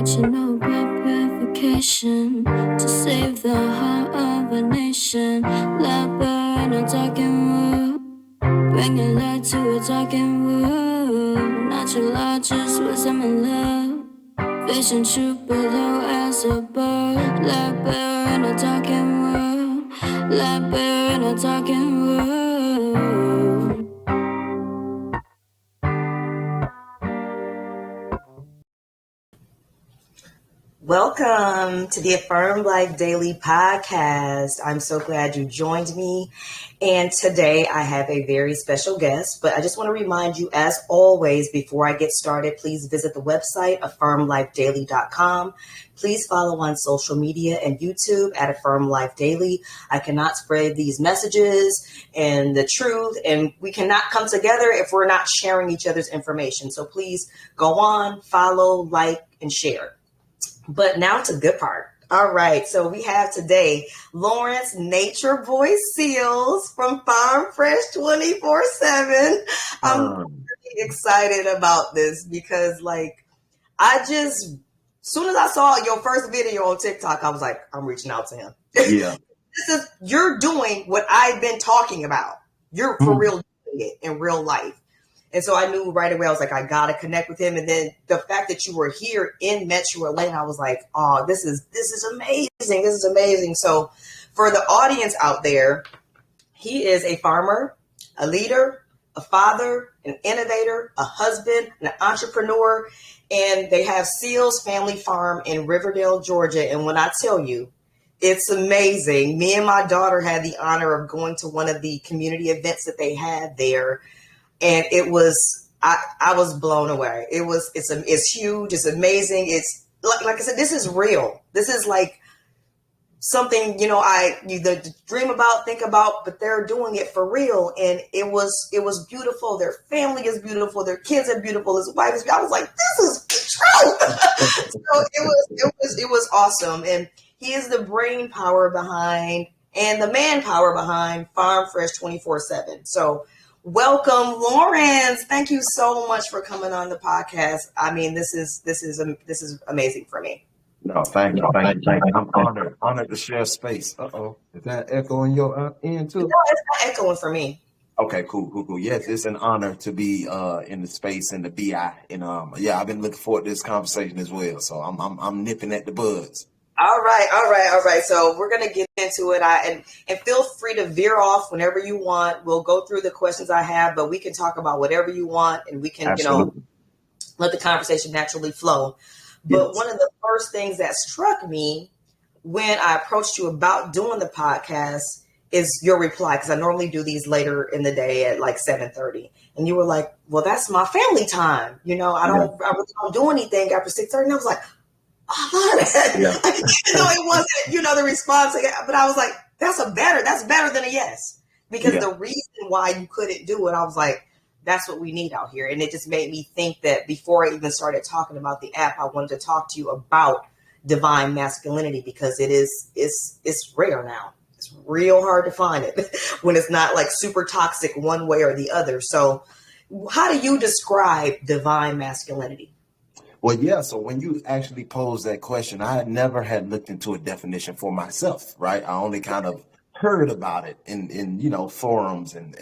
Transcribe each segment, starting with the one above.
what you know about purification to save the heart of a nation. Let burn a talking wood, bringing light to a talking world. Natural law, just wisdom and love. Vision, truth, below as a bird. Let burn a talking world. Let burn a talking world. Welcome to the Affirm Life Daily podcast. I'm so glad you joined me. And today I have a very special guest, but I just want to remind you, as always, before I get started, please visit the website, affirmlifedaily.com. Please follow on social media and YouTube at Affirm Life Daily. I cannot spread these messages and the truth, and we cannot come together if we're not sharing each other's information. So please go on, follow, like, and share. But now to the good part. All right. So we have today Lawrence Nature Boy Seals from Farm Fresh 24/7. I'm really excited about this because soon as I saw your first video on TikTok, I was like, I'm reaching out to him. Yeah. You're doing what I've been talking about. You're for real doing it in real life. And so I knew right away, I was like, I got to connect with him. And then the fact that you were here in Metro Atlanta, I was like, oh, this is amazing. This is amazing. So for the audience out there, he is a farmer, a leader, a father, an innovator, a husband, an entrepreneur. And they have SealsFamilyFarm in Riverdale, Georgia. And when I tell you, it's amazing. Me and my daughter had the honor of going to one of the community events that they had there. And it was, I was blown away. It's huge. It's amazing. It's like I said, this is real. This is like something, you dream about, think about, but they're doing it for real. And it was beautiful. Their family is beautiful. Their kids are beautiful. His wife is, I was like, this is the truth. So it was awesome. And he is the brain power behind and the manpower behind Farm Fresh 24/7. So welcome, Lawrence. Thank you so much for coming on the podcast. I mean, this is amazing for me. No, thank you. I'm honored to share space. Is that echoing your end too? No, it's not echoing for me. Okay, cool. Yes, it's an honor to be in the space and the BI, and I've been looking forward to this conversation as well. So I'm nipping at the buds. All right. So we're gonna get into it. And feel free to veer off whenever you want. We'll go through the questions I have, but we can talk about whatever you want, and we can, Absolutely. Let the conversation naturally flow. But Yes. one of the first things that struck me when I approached you about doing the podcast is your reply, because I normally do these later in the day at like 7:30, and you were like, "Well, that's my family time. I really don't do anything after 6:30." And I was like, I love that. Yeah. It wasn't, the response, but I was like, that's better than a yes. Because the reason why you couldn't do it, I was like, that's what we need out here. And it just made me think that before I even started talking about the app, I wanted to talk to you about divine masculinity, because it's rare now. It's real hard to find it when it's not like super toxic one way or the other. So how do you describe divine masculinity? Well, yeah. So when you actually posed that question, I had never had looked into a definition for myself, right? I only kind of heard about it in forums and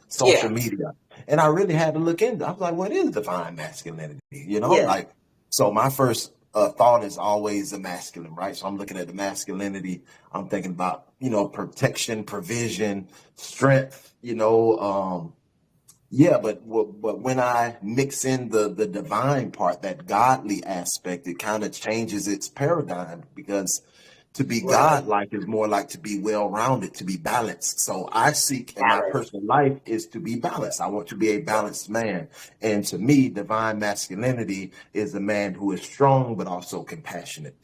social media. And I really had to look into it. I was like, what is divine masculinity? So my first thought is always the masculine, right? So I'm looking at the masculinity. I'm thinking about, protection, provision, strength, but when I mix in the divine part, that godly aspect, it kind of changes its paradigm, because to be godlike is more like to be well-rounded, to be balanced. So I seek in my personal life is to be balanced. I want to be a balanced man. And to me, divine masculinity is a man who is strong, but also compassionate.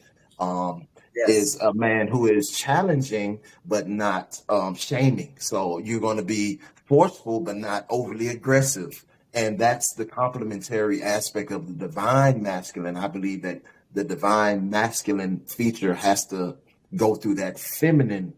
Is a man who is challenging, but not shaming. So you're going to be forceful, but not overly aggressive. And that's the complementary aspect of the divine masculine. I believe that the divine masculine feature has to go through that feminine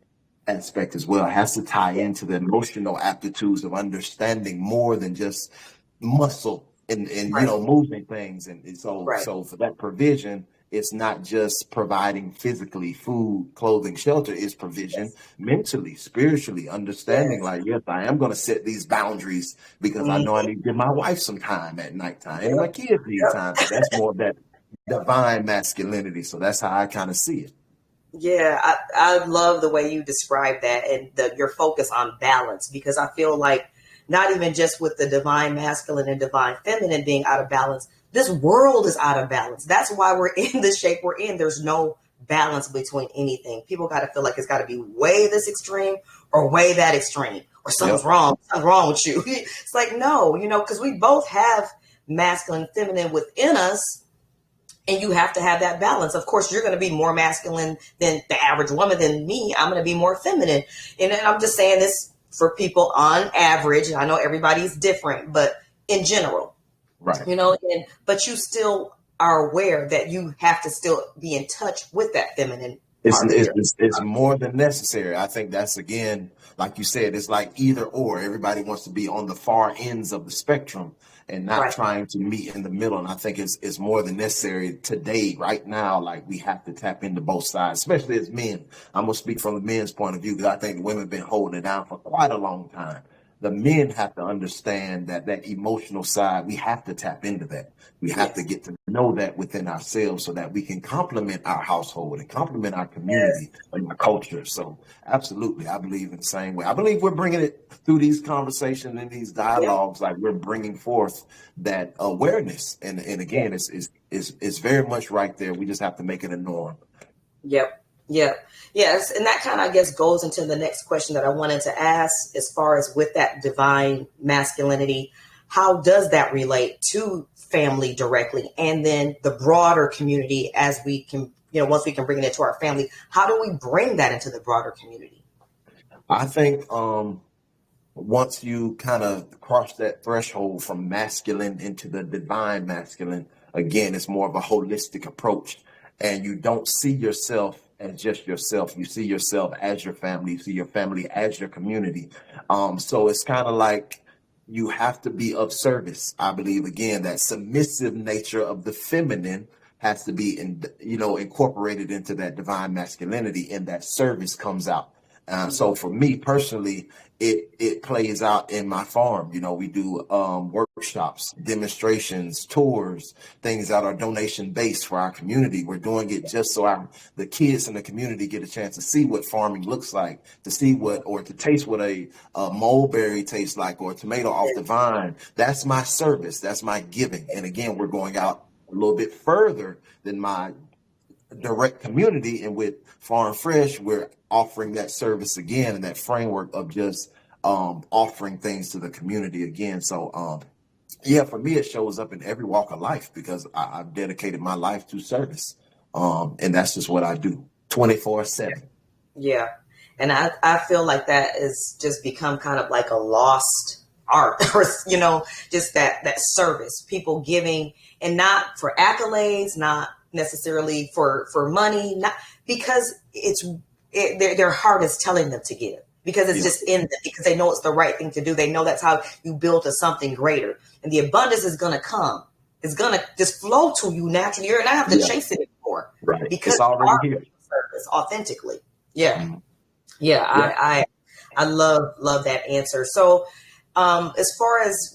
aspect as well. It has to tie into the emotional aptitudes of understanding more than just muscle and moving things. And so for that provision it's not just providing physically food, clothing, shelter. It's provision mentally, spiritually, understanding like, yes, I am going to set these boundaries because I know I need to give my wife some time at nighttime and my kids need time. So that's more of that divine masculinity. So that's how I kind of see it. Yeah, I love the way you describe that and your focus on balance, because I feel like not even just with the divine masculine and divine feminine being out of balance, this world is out of balance. That's why we're in the shape we're in. There's no balance between anything. People got to feel like it's got to be way this extreme or way that extreme, or something's wrong. Something's wrong with you. It's like, no, because we both have masculine, feminine within us. And you have to have that balance. Of course, you're going to be more masculine than the average woman than me. I'm going to be more feminine. And I'm just saying this for people on average. I know everybody's different, but in general, right. But you still are aware that you have to still be in touch with that feminine. It's more than necessary. I think that's, again, like you said, it's like either or. Everybody wants to be on the far ends of the spectrum and not trying to meet in the middle. And I think it's more than necessary today, right now. Like, we have to tap into both sides, especially as men. I'm going to speak from the men's point of view because I think the women have been holding it down for quite a long time. The men have to understand that emotional side, we have to tap into that. We have to get to know that within ourselves so that we can complement our household and complement our community and our culture. So absolutely, I believe in the same way. I believe we're bringing it through these conversations and these dialogues, like we're bringing forth that awareness. And again, it's very much right there. We just have to make it a norm. Yep. Yeah. Yes. And that kind of, I guess, goes into the next question that I wanted to ask, as far as with that divine masculinity, how does that relate to family directly? And then the broader community, as we can, once we can bring it into our family, how do we bring that into the broader community? I think once you kind of cross that threshold from masculine into the divine masculine, again, it's more of a holistic approach. And you don't see yourself as just yourself. You see yourself as your family. You see your family as your community. So it's kind of like you have to be of service. I believe, again, that submissive nature of the feminine has to be, incorporated into that divine masculinity, and that service comes out. So for me personally, it plays out in my farm. We do workshops, demonstrations, tours, things that are donation based for our community. We're doing it just so the kids in the community get a chance to see what farming looks like, to see or to taste what a mulberry tastes like, or a tomato off the vine. That's my service. That's my giving. And again, we're going out a little bit further than my direct community, and with Farm Fresh, we're offering that service again in that framework of just offering things to the community again. So for me, it shows up in every walk of life because I've dedicated my life to service, and that's just what I do 24/7. Yeah, and I feel like that is just become kind of like a lost art, or just that service, people giving, and not for accolades, not necessarily for money, not because their heart is telling them to give, because it's just in them, because they know it's the right thing to do. They know that's how you build to something greater, and the abundance is going to come. It's going to just flow to you naturally. You're not have to chase it anymore, right? Because it's already here, service authentically. I love that answer. So as far as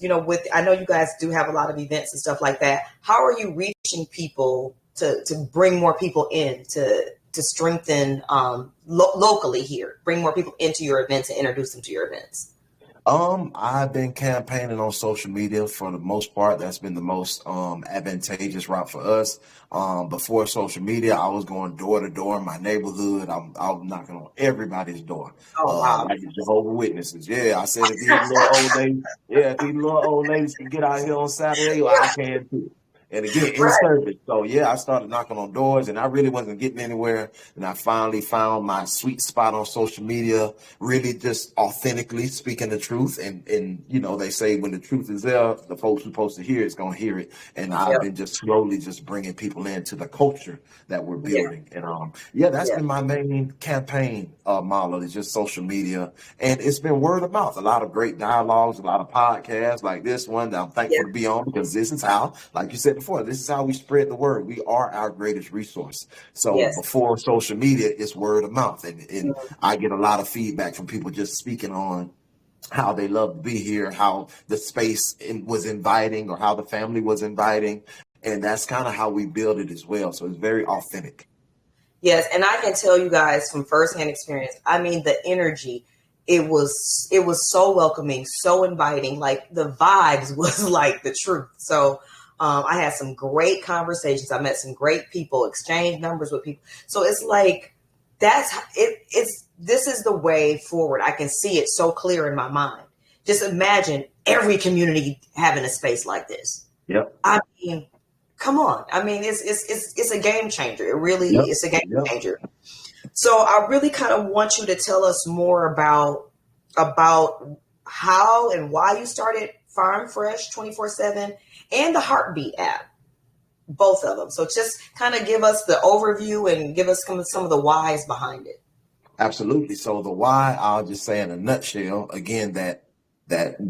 I know you guys do have a lot of events and stuff like that. How are you reaching people to bring more people in to strengthen locally here, bring more people into your events and introduce them to your events? I've been campaigning on social media for the most part. That's been the most advantageous route for us. Before social media, I was going door to door in my neighborhood. I was knocking on everybody's door. Oh, wow. Like the Jehovah's Witnesses. Yeah, I said if these little old ladies can get out here on Saturday, well, I can too. And again, in service. So I started knocking on doors, and I really wasn't getting anywhere. And I finally found my sweet spot on social media, really just authentically speaking the truth. And they say when the truth is there, the folks who's supposed to hear it's going to hear it. And I've been just slowly just bringing people into the culture that we're building. And that's been my main campaign model, is just social media. And it's been word of mouth. A lot of great dialogues, a lot of podcasts like this one that I'm thankful to be on, because this is how, like you said before, this is how we spread the word. We are our greatest resource. So Yes. before social media, it's word of mouth. And I get a lot of feedback from people just speaking on how they love to be here, how the space was inviting, or how the family was inviting. And that's kind of how we build it as well. So it's very authentic. Yes, and I can tell you guys from firsthand experience, I mean, the energy, it was so welcoming, so inviting. Like the vibes was like the truth. So I had some great conversations. I met some great people, exchanged numbers with people. So it's like this is the way forward. I can see it so clear in my mind. Just imagine every community having a space like this. Yep. I mean, come on. I mean, it's a game changer. It really is a game changer. So I really kind of want you to tell us more about how and why you started Farm Fresh 24/7 and the Heartbeat app, both of them. So just kind of give us the overview and give us some of the whys behind it. Absolutely. So the why, I'll just say in a nutshell, again, that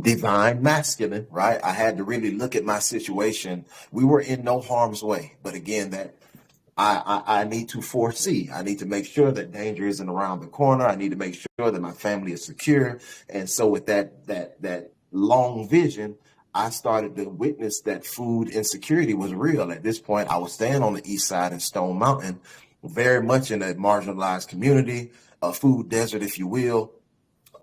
divine masculine, right? I had to really look at my situation. We were in no harm's way, but again, that I need to foresee. I need to make sure that danger isn't around the corner. I need to make sure that my family is secure. And so with that long vision, I started to witness that food insecurity was real. At this point, I was staying on the east side in Stone Mountain, very much in a marginalized community, a food desert, if you will.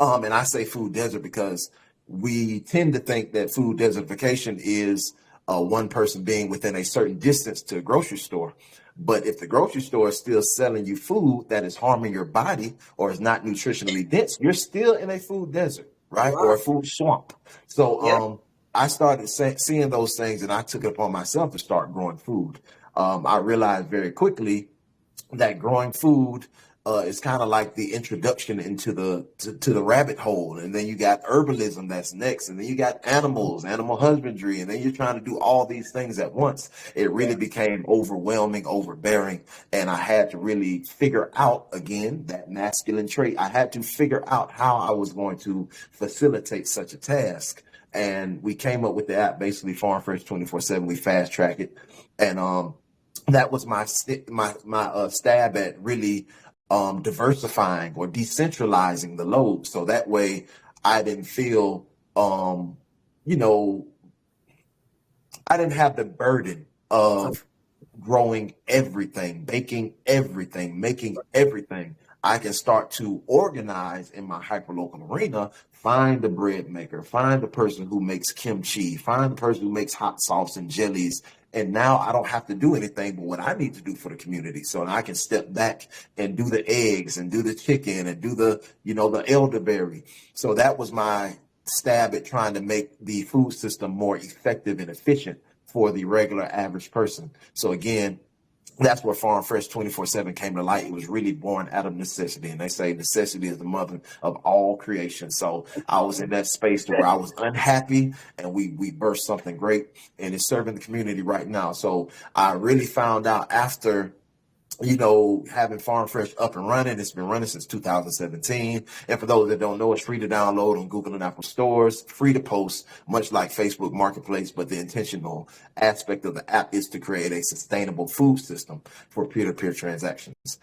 And I say food desert because we tend to think that food desertification is one person being within a certain distance to a grocery store. But if the grocery store is still selling you food that is harming your body or is not nutritionally dense, you're still in a food desert, right? Wow. Or a food swamp. So I started seeing those things, and I took it upon myself to start growing food. I realized very quickly that growing food is kind of like the introduction into the rabbit hole. And then you got herbalism that's next. And then you got animal husbandry. And then you're trying to do all these things at once. It really became overwhelming, overbearing. And I had to really figure out, again, that masculine trait. I had to figure out how I was going to facilitate such a task. And we came up with the app, basically Farm Fresh 24/7. We fast track it. And that was my stab at really diversifying or decentralizing the load. So that way I didn't feel, I didn't have the burden of growing everything, baking everything, making everything. I can start to organize in my hyperlocal arena, find the bread maker, find the person who makes kimchi, find the person who makes hot sauce and jellies. And now I don't have to do anything but what I need to do for the community. So I can step back and do the eggs and do the chicken and do the elderberry. So that was my stab at trying to make the food system more effective and efficient for the regular average person. So again, that's where Farm Fresh 24/7 came to light. It was really born out of necessity. And they say necessity is the mother of all creation. So I was in that space where I was unhappy, and we birthed something great, and it's serving the community right now. So I really found out after having Farm Fresh up and running. It's been running since 2017. And for those that don't know, it's free to download on Google and Apple stores, free to post, much like Facebook Marketplace. But the intentional aspect of the app is to create a sustainable food system for peer-to-peer transactions.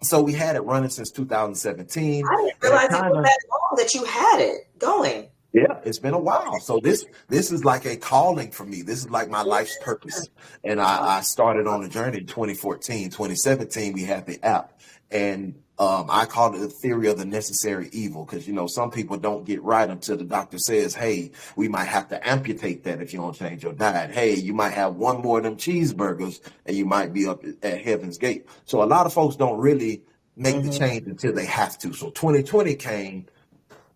So we had it running since 2017. I didn't realize it was that long that you had it going. Yeah, it's been a while. So this is like a calling for me. This is like my life's purpose. And I started on a journey in 2014. 2017, we had the app. And I called it the theory of the necessary evil because, some people don't get right until the doctor says, hey, we might have to amputate that if you don't change your diet. Hey, you might have one more of them cheeseburgers and you might be up at heaven's gate. So a lot of folks don't really make the change until they have to. So 2020 came,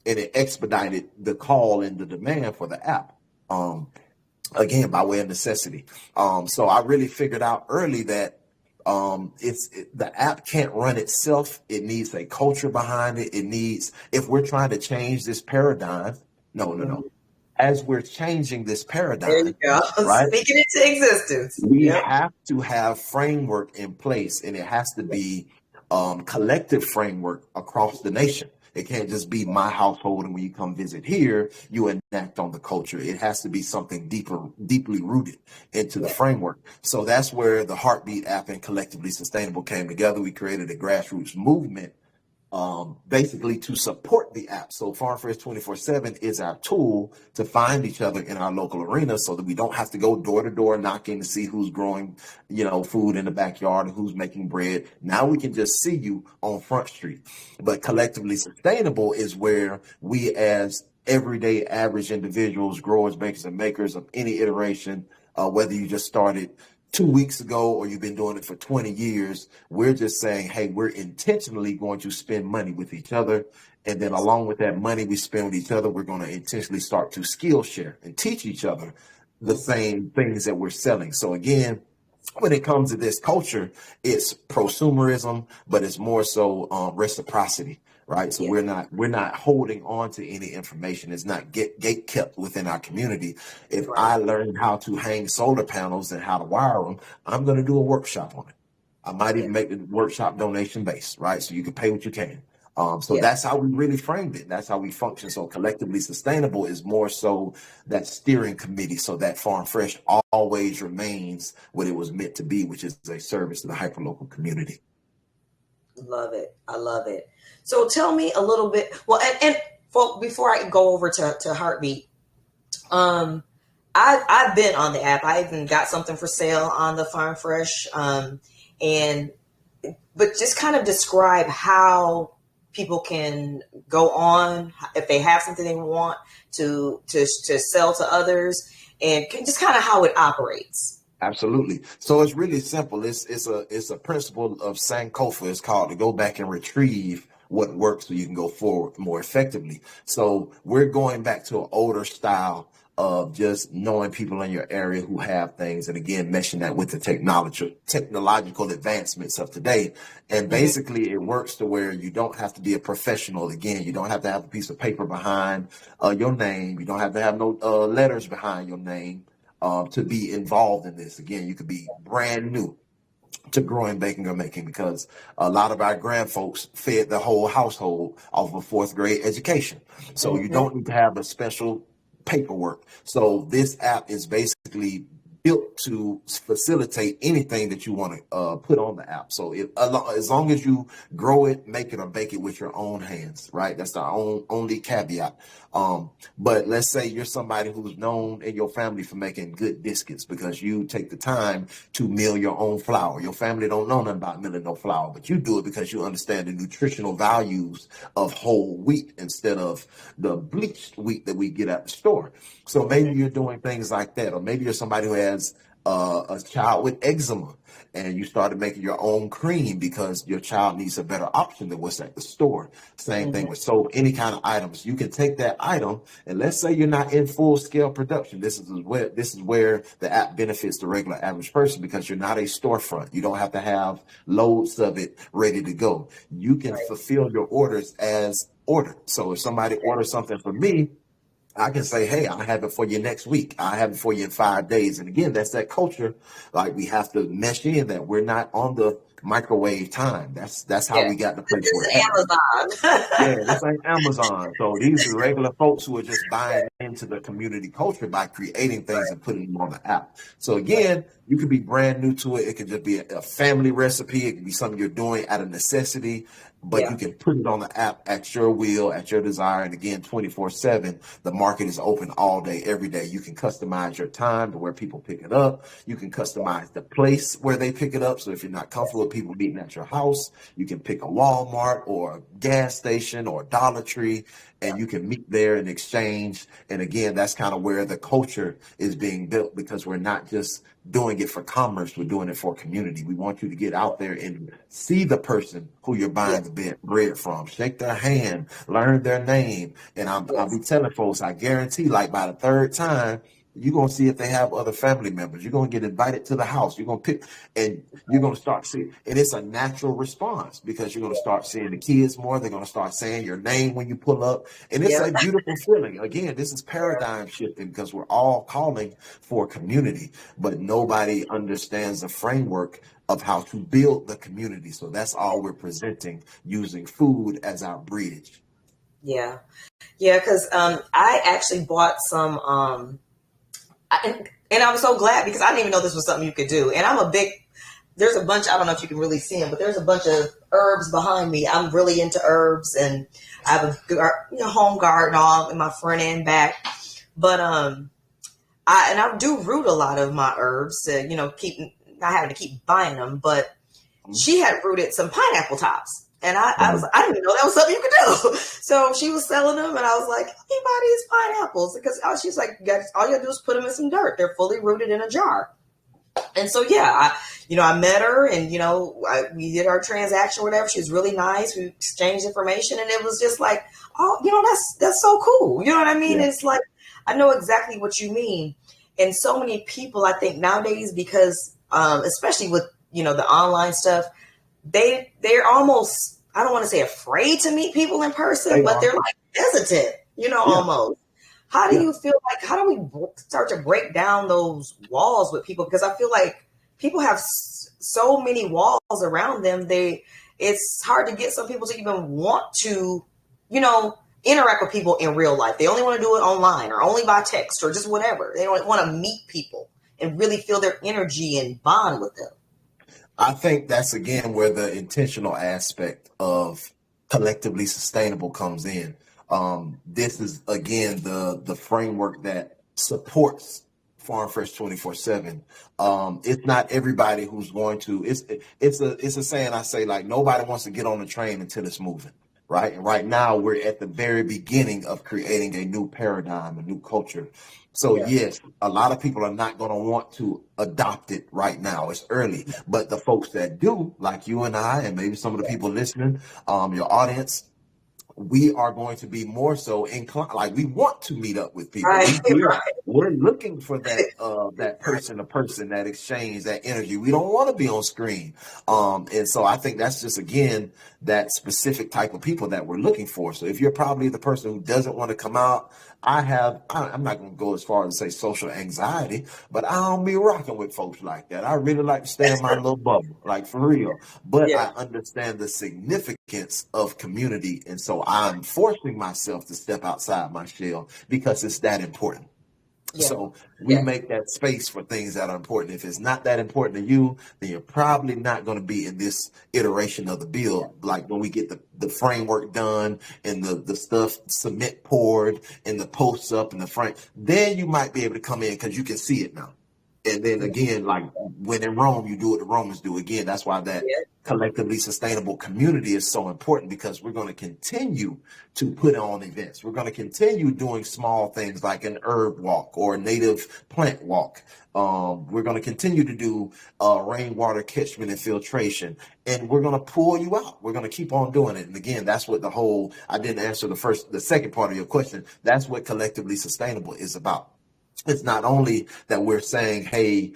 and it expedited the call and the demand for the app, again, by way of necessity. So I really figured out early that the app can't run itself. It needs a culture behind it. It needs, if we're trying to change this paradigm, no. As we're changing this paradigm, there you go. Right? Speaking into existence. We have to have framework in place, and it has to be collective framework across the nation. It can't just be my household, and when you come visit here, you enact on the culture. It has to be something deeply rooted into the framework. So that's where the Heartbeat app and Collectively Sustainable came together. We created a grassroots movement basically to support the app. So Farm Fresh 24/7 is our tool to find each other in our local arena so that we don't have to go door to door knocking to see who's growing, food in the backyard and who's making bread. Now we can just see you on Front Street. But Collectively Sustainable is where we, as everyday average individuals, growers, bakers, and makers of any iteration, whether you just started 2 weeks ago or you've been doing it for 20 years, we're just saying, hey, we're intentionally going to spend money with each other. And then along with that money we spend with each other, we're going to intentionally start to skill share and teach each other the same things that we're selling. So again, when it comes to this culture, it's prosumerism, but it's more so reciprocity, right? So we're not holding on to any information. It's not gate kept within our community. If I learn how to hang solar panels and how to wire them, I'm going to do a workshop on it. I might even make the workshop donation based, right? So you can pay what you can. So that's how we really framed it. That's how we function. So Collectively Sustainable is more so that steering committee, so that Farm Fresh always remains what it was meant to be, which is a service to the hyperlocal community. Love it. I love it. So tell me a little bit. Well, and before I go over to Heartbeat, I've been on the app. I even got something for sale on the Farm Fresh, but just kind of describe how people can go on if they have something they want to sell to others, and just kind of how it operates. Absolutely. So it's really simple. It's a principle of Sankofa. It's called to go back and retrieve what works so you can go forward more effectively. So we're going back to an older style of just knowing people in your area who have things, and again, meshing that with the technological advancements of today. And basically it works to where you don't have to be a professional. Again, you don't have to have a piece of paper behind your name. You don't have to have no letters behind your name to be involved in this. Again, you could be brand new to growing, baking, or making, because a lot of our grand folks fed the whole household off of a 4th grade education. So you don't need to have a special paperwork. So this app is basically built to facilitate anything that you want to put on the app. So as long as you grow it, make it, or bake it with your own hands, right? That's our only caveat. But let's say you're somebody who's known in your family for making good biscuits because you take the time to mill your own flour. Your family don't know nothing about milling no flour, but you do it because you understand the nutritional values of whole wheat instead of the bleached wheat that we get at the store. So maybe you're doing things like that, or maybe you're somebody who has a child with eczema, and you started making your own cream because your child needs a better option than what's at the store. Same thing with soap, any kind of items. You can take that item, and let's say you're not in full scale production. This is where the app benefits the regular average person, because you're not a storefront. You don't have to have loads of it ready to go. You can fulfill your orders as ordered. So if somebody orders something from me, I can say, hey, I'll have it for you next week. I'll have it for you in 5 days. And again, that's that culture. Like, we have to mesh in that we're not on the microwave time. That's how we got the place where Amazon. This ain't Amazon. So these are regular folks who are just buying into the community culture by creating things and putting them on the app. So again, you could be brand new to it. It could just be a family recipe. It could be something you're doing out of necessity, but you can put it on the app at your will, at your desire. And again, 24/7, the market is open all day, every day. You can customize your time to where people pick it up. You can customize the place where they pick it up. So if you're not comfortable with people meeting at your house, you can pick a Walmart or a gas station or a Dollar Tree, and you can meet there and exchange. And again, that's kind of where the culture is being built, because we're not just doing it for commerce, we're doing it for community. We want you to get out there and see the person who you're buying the bread from, shake their hand, learn their name. And I'll be telling folks, I guarantee, like, by the 3rd time, You're going to see if they have other family members. You're going to get invited to the house. You're going to pick, and you're going to start seeing, and it's a natural response because you're going to start seeing the kids more. They're going to start saying your name when you pull up. And it's Yeah. a beautiful feeling. Again, this is paradigm shifting because we're all calling for community, but nobody understands the framework of how to build the community. So that's all we're presenting, using food as our bridge. Yeah. Yeah. Cause, I actually bought some, and I'm so glad because I didn't even know this was something you could do. And there's a bunch, I don't know if you can really see them, but there's a bunch of herbs behind me. I'm really into herbs, and I have a home garden all in my front and back. But, I do root a lot of my herbs to, not having to keep buying them, but she had rooted some pineapple tops. And I didn't even know that was something you could do. So she was selling them, and I was like, let me buy these pineapples. Because she's like, all you gotta do is put them in some dirt. They're fully rooted in a jar. And so, yeah, I met her, and, we did our transaction or whatever. She was really nice. We exchanged information, and it was just like, oh, that's so cool. You know what I mean? Yeah. It's like, I know exactly what you mean. And so many people, I think nowadays, because, especially with, the online stuff, they're almost, I don't want to say afraid to meet people in person, but they're like hesitant, almost. How do you feel like, how do we start to break down those walls with people? Because I feel like people have so many walls around them. It's hard to get some people to even want to, interact with people in real life. They only want to do it online or only by text or just whatever. They don't want to meet people and really feel their energy and bond with them. I think that's, again, where the intentional aspect of collectively sustainable comes in. This is, again, the framework that supports Farm Fresh 24/7. It's not everybody who's going to, it's a saying I say, like, nobody wants to get on the train until it's moving. Right. And right now we're at the very beginning of creating a new paradigm, a new culture. So, yes, a lot of people are not going to want to adopt it right now. It's early. But the folks that do, like you and I, and maybe some of the people listening, your audience, we are going to be more so inclined, like we want to meet up with people. Right, We're looking for that person to person, that exchange, that energy. We don't want to be on screen. And so I think that's just, again, that specific type of people that we're looking for. So if you're probably the person who doesn't want to come out, I'm not going to go as far as to say social anxiety, but I don't be rocking with folks like that. I really like to stay in my little bubble, like, for real. But I understand the significance of community. And so I'm forcing myself to step outside my shell because it's that important. Yeah. So we make that space for things that are important. If it's not that important to you, then you're probably not going to be in this iteration of the build. Like when we get the framework done and the stuff, cement poured and the posts up and the frame, then you might be able to come in because you can see it now. And then again, like when in Rome, you do what the Romans do. Again, that's why that collectively sustainable community is so important, because we're going to continue to put on events. We're going to continue doing small things like an herb walk or a native plant walk. We're going to continue to do rainwater catchment and filtration, and we're going to pull you out. We're going to keep on doing it. And again, that's what I didn't answer the second part of your question. That's what collectively sustainable is about. It's not only that we're saying, hey,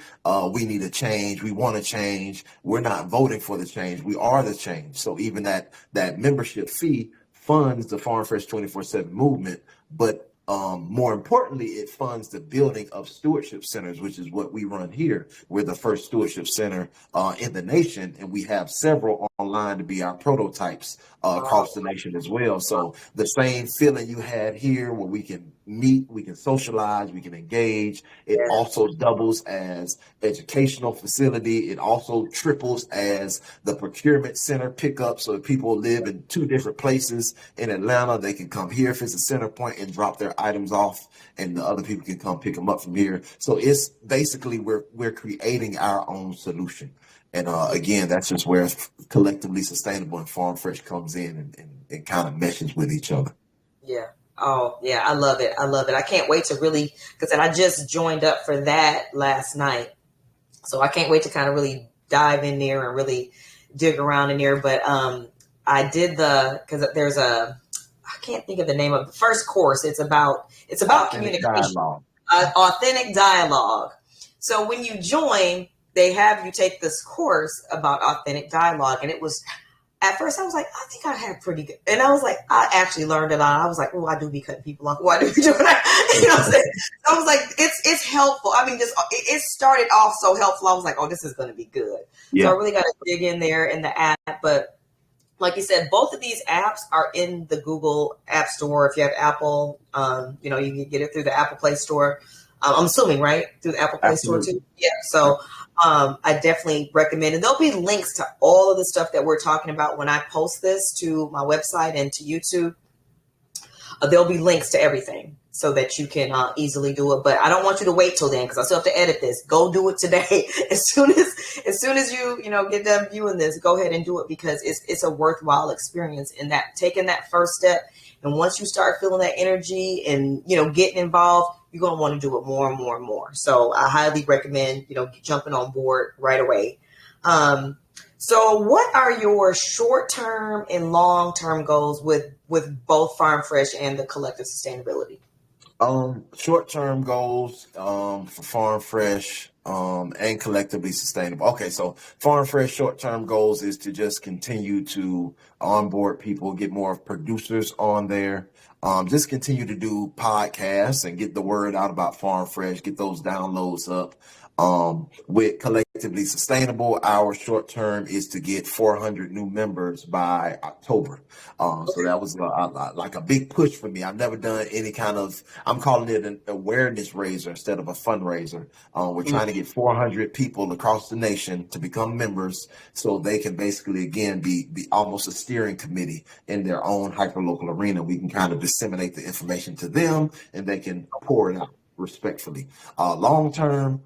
we need a change. We want to change. We're not voting for the change. We are the change. So even that membership fee funds the Farm Fresh 24/7 movement. But more importantly, it funds the building of stewardship centers, which is what we run here. We're the first stewardship center in the nation, and we have several online to be our prototypes across the nation as well. So the same feeling you had here, where we can meet, we can socialize, we can engage. It also doubles as educational facility. It also triples as the procurement center pickup. So if people live in two different places in Atlanta, they can come here if it's a center point and drop their items off, and the other people can come pick them up from here. So it's basically we're creating our own solution. And again, that's just where collectively sustainable and Farm Fresh comes in and kind of meshes with each other. Yeah. Oh, yeah. I love it. I love it. I can't wait to really, because I just joined up for that last night. So I can't wait to kind of really dive in there and really dig around in there. But I did because there's I can't think of the name of the first course. It's about communication. Dialogue. Authentic dialogue. So when you join, they have you take this course about authentic dialogue. And it was, at first I was like, I think I had pretty good. And I was like, I actually learned a lot. I was like, oh, I do be cutting people off. Why do we do that? You know what I'm saying? So I was like, it's helpful. I mean, just it started off so helpful. I was like, oh, this is going to be good. Yeah. So I really got to dig in there in the app. But like you said, both of these apps are in the Google App Store. If you have Apple, you can get it through the Apple Play Store. I'm assuming, right? Through the Apple Play Store too? Yeah. So I definitely recommend it. There'll be links to all of the stuff that we're talking about when I post this to my website and to YouTube. There'll be links to everything so that you can easily do it. But I don't want you to wait till then because I still have to edit this. Go do it today. As soon as you get done viewing this, go ahead and do it because it's a worthwhile experience in that taking that first step. And once you start feeling that energy and, getting involved, you're going to want to do it more and more and more. So I highly recommend, jumping on board right away. So what are your short-term and long-term goals with both Farm Fresh and the collective sustainability? Short-term goals for Farm Fresh and collectively sustainable. Okay, so Farm Fresh short-term goals is to just continue to onboard people, get more producers on there, just continue to do podcasts and get the word out about Farm Fresh, get those downloads up. With collectively sustainable, our short term is to get 400 new members by October. So that was like a big push for me. I've never done any kind of, I'm calling it an awareness raiser instead of a fundraiser. We're trying to get 400 people across the nation to become members so they can basically, again, be almost a steering committee in their own hyperlocal arena. We can kind of disseminate the information to them and they can pour it out respectfully. Long term,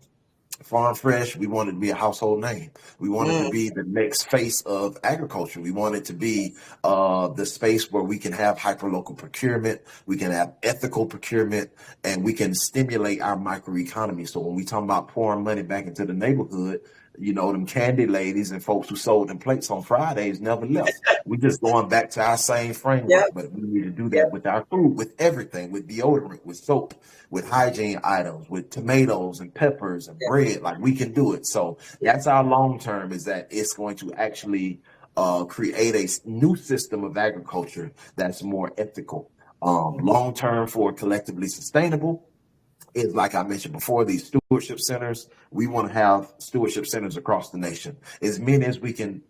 Farm Fresh, we wanted to be a household name. We wanted to be the next face of agriculture. We wanted to be the space where we can have hyperlocal procurement, we can have ethical procurement, and we can stimulate our microeconomy. So when we talk about pouring money back into the neighborhood, them candy ladies and folks who sold them plates on Fridays never left. We just going back to our same framework, but we need to do that with our food, with everything, with deodorant, with soap, with hygiene items, with tomatoes and peppers and bread. Like we can do it. So that's our long term, is that it's going to actually create a new system of agriculture that's more ethical. Long term for collectively sustainable is, like I mentioned before, these stewardship centers. We want to have stewardship centers across the nation, as many as we can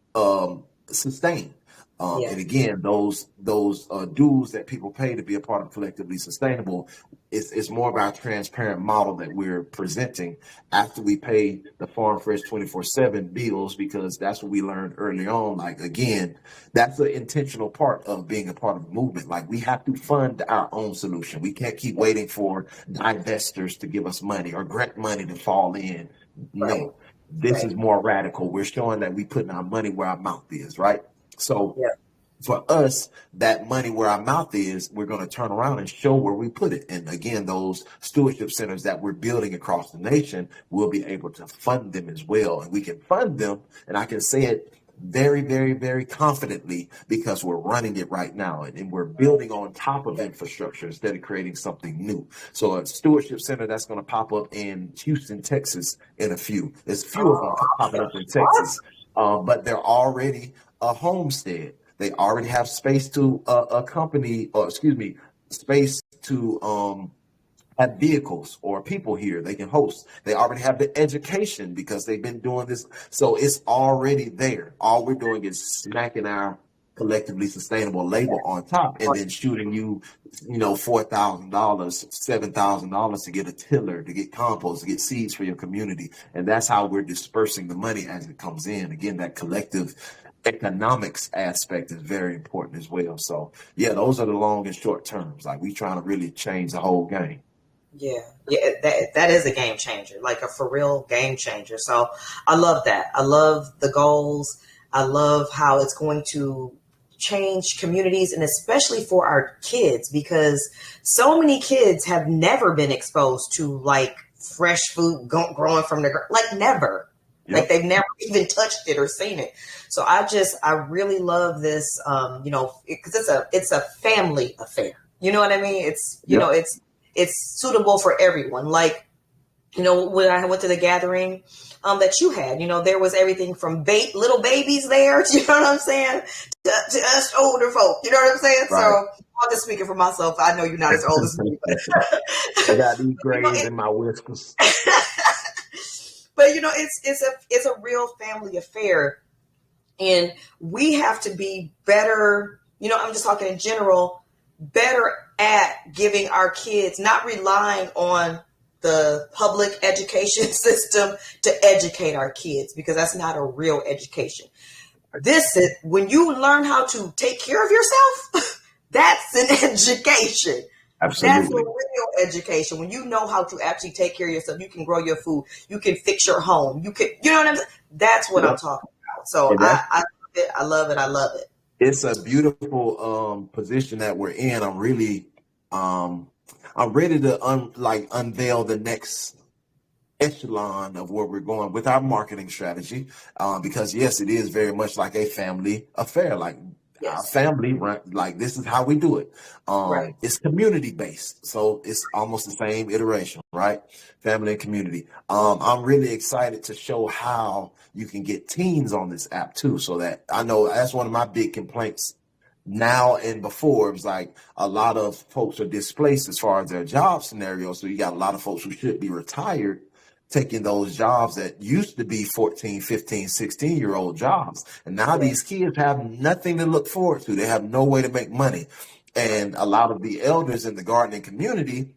sustain. And again, those dues that people pay to be a part of collectively sustainable, it's more of our transparent model that we're presenting after we pay the Farm Fresh 24/7 bills, because that's what we learned early on. Like, again, that's the intentional part of being a part of the movement. Like, we have to fund our own solution. We can't keep waiting for divestors to give us money or grant money to fall in. No, this is more radical. We're showing that we putting our money where our mouth is, right? So for us, that money where our mouth is, we're going to turn around and show where we put it. And again, those stewardship centers that we're building across the nation, we'll be able to fund them as well. And we can fund them, and I can say it very, very, very confidently because we're running it right now. And we're building on top of infrastructure instead of creating something new. So a stewardship center that's going to pop up in Houston, Texas in a few. There's a few of them popping up in Texas, but they're already a homestead. They already have space to space to have vehicles or people here they can host. They already have the education because they've been doing this. So it's already there. All we're doing is smacking our collectively sustainable label on top and then shooting you, $4,000, $7,000 to get a tiller, to get compost, to get seeds for your community. And that's how we're dispersing the money as it comes in. Again, that collective economics aspect is very important as well. So yeah, those are the long and short terms. Like, we trying to really change the whole game. Yeah, that is a game changer, like a for real game changer. So I love that. I love the goals. I love how it's going to change communities, and especially for our kids, because so many kids have never been exposed to like fresh food growing from the ground, like never. Yep. Like they've never even touched it or seen it. So I really love this, because it's a family affair. You know what I mean? It's, it's suitable for everyone. Like, you know, when I went to the gathering that you had, you know, there was everything from little babies there, you know what I'm saying, to us older folk, you know what I'm saying? Right. So I'm just speaking for myself. I know you're not as old as me, I got these you know, grays in my whiskers. but you know, it's a real family affair, and we have to be better. You know, I'm just talking in general, better at giving our kids, not relying on the public education system to educate our kids, because that's not a real education. This is when you learn how to take care of yourself. That's an education. Absolutely. That's a real education. When you know how to actually take care of yourself, you can grow your food, you can fix your home, you can, you know what I'm saying? That's what I'm talking about. So I love it. I love it. It's a beautiful position that we're in. I'm really I'm ready to unveil the next echelon of where we're going with our marketing strategy, because yes, it is very much like a family affair. Like our family, right? Like this is how we do it. Right. It's community based, so it's almost the same iteration, right? Family and community. I'm really excited to show how you can get teens on this app too, so that I know that's one of my big complaints now and before. It was like a lot of folks are displaced as far as their job scenario. So you got a lot of folks who should be retired taking those jobs that used to be 14, 15, 16-year-old jobs. And now these kids have nothing to look forward to. They have no way to make money. And a lot of the elders in the gardening community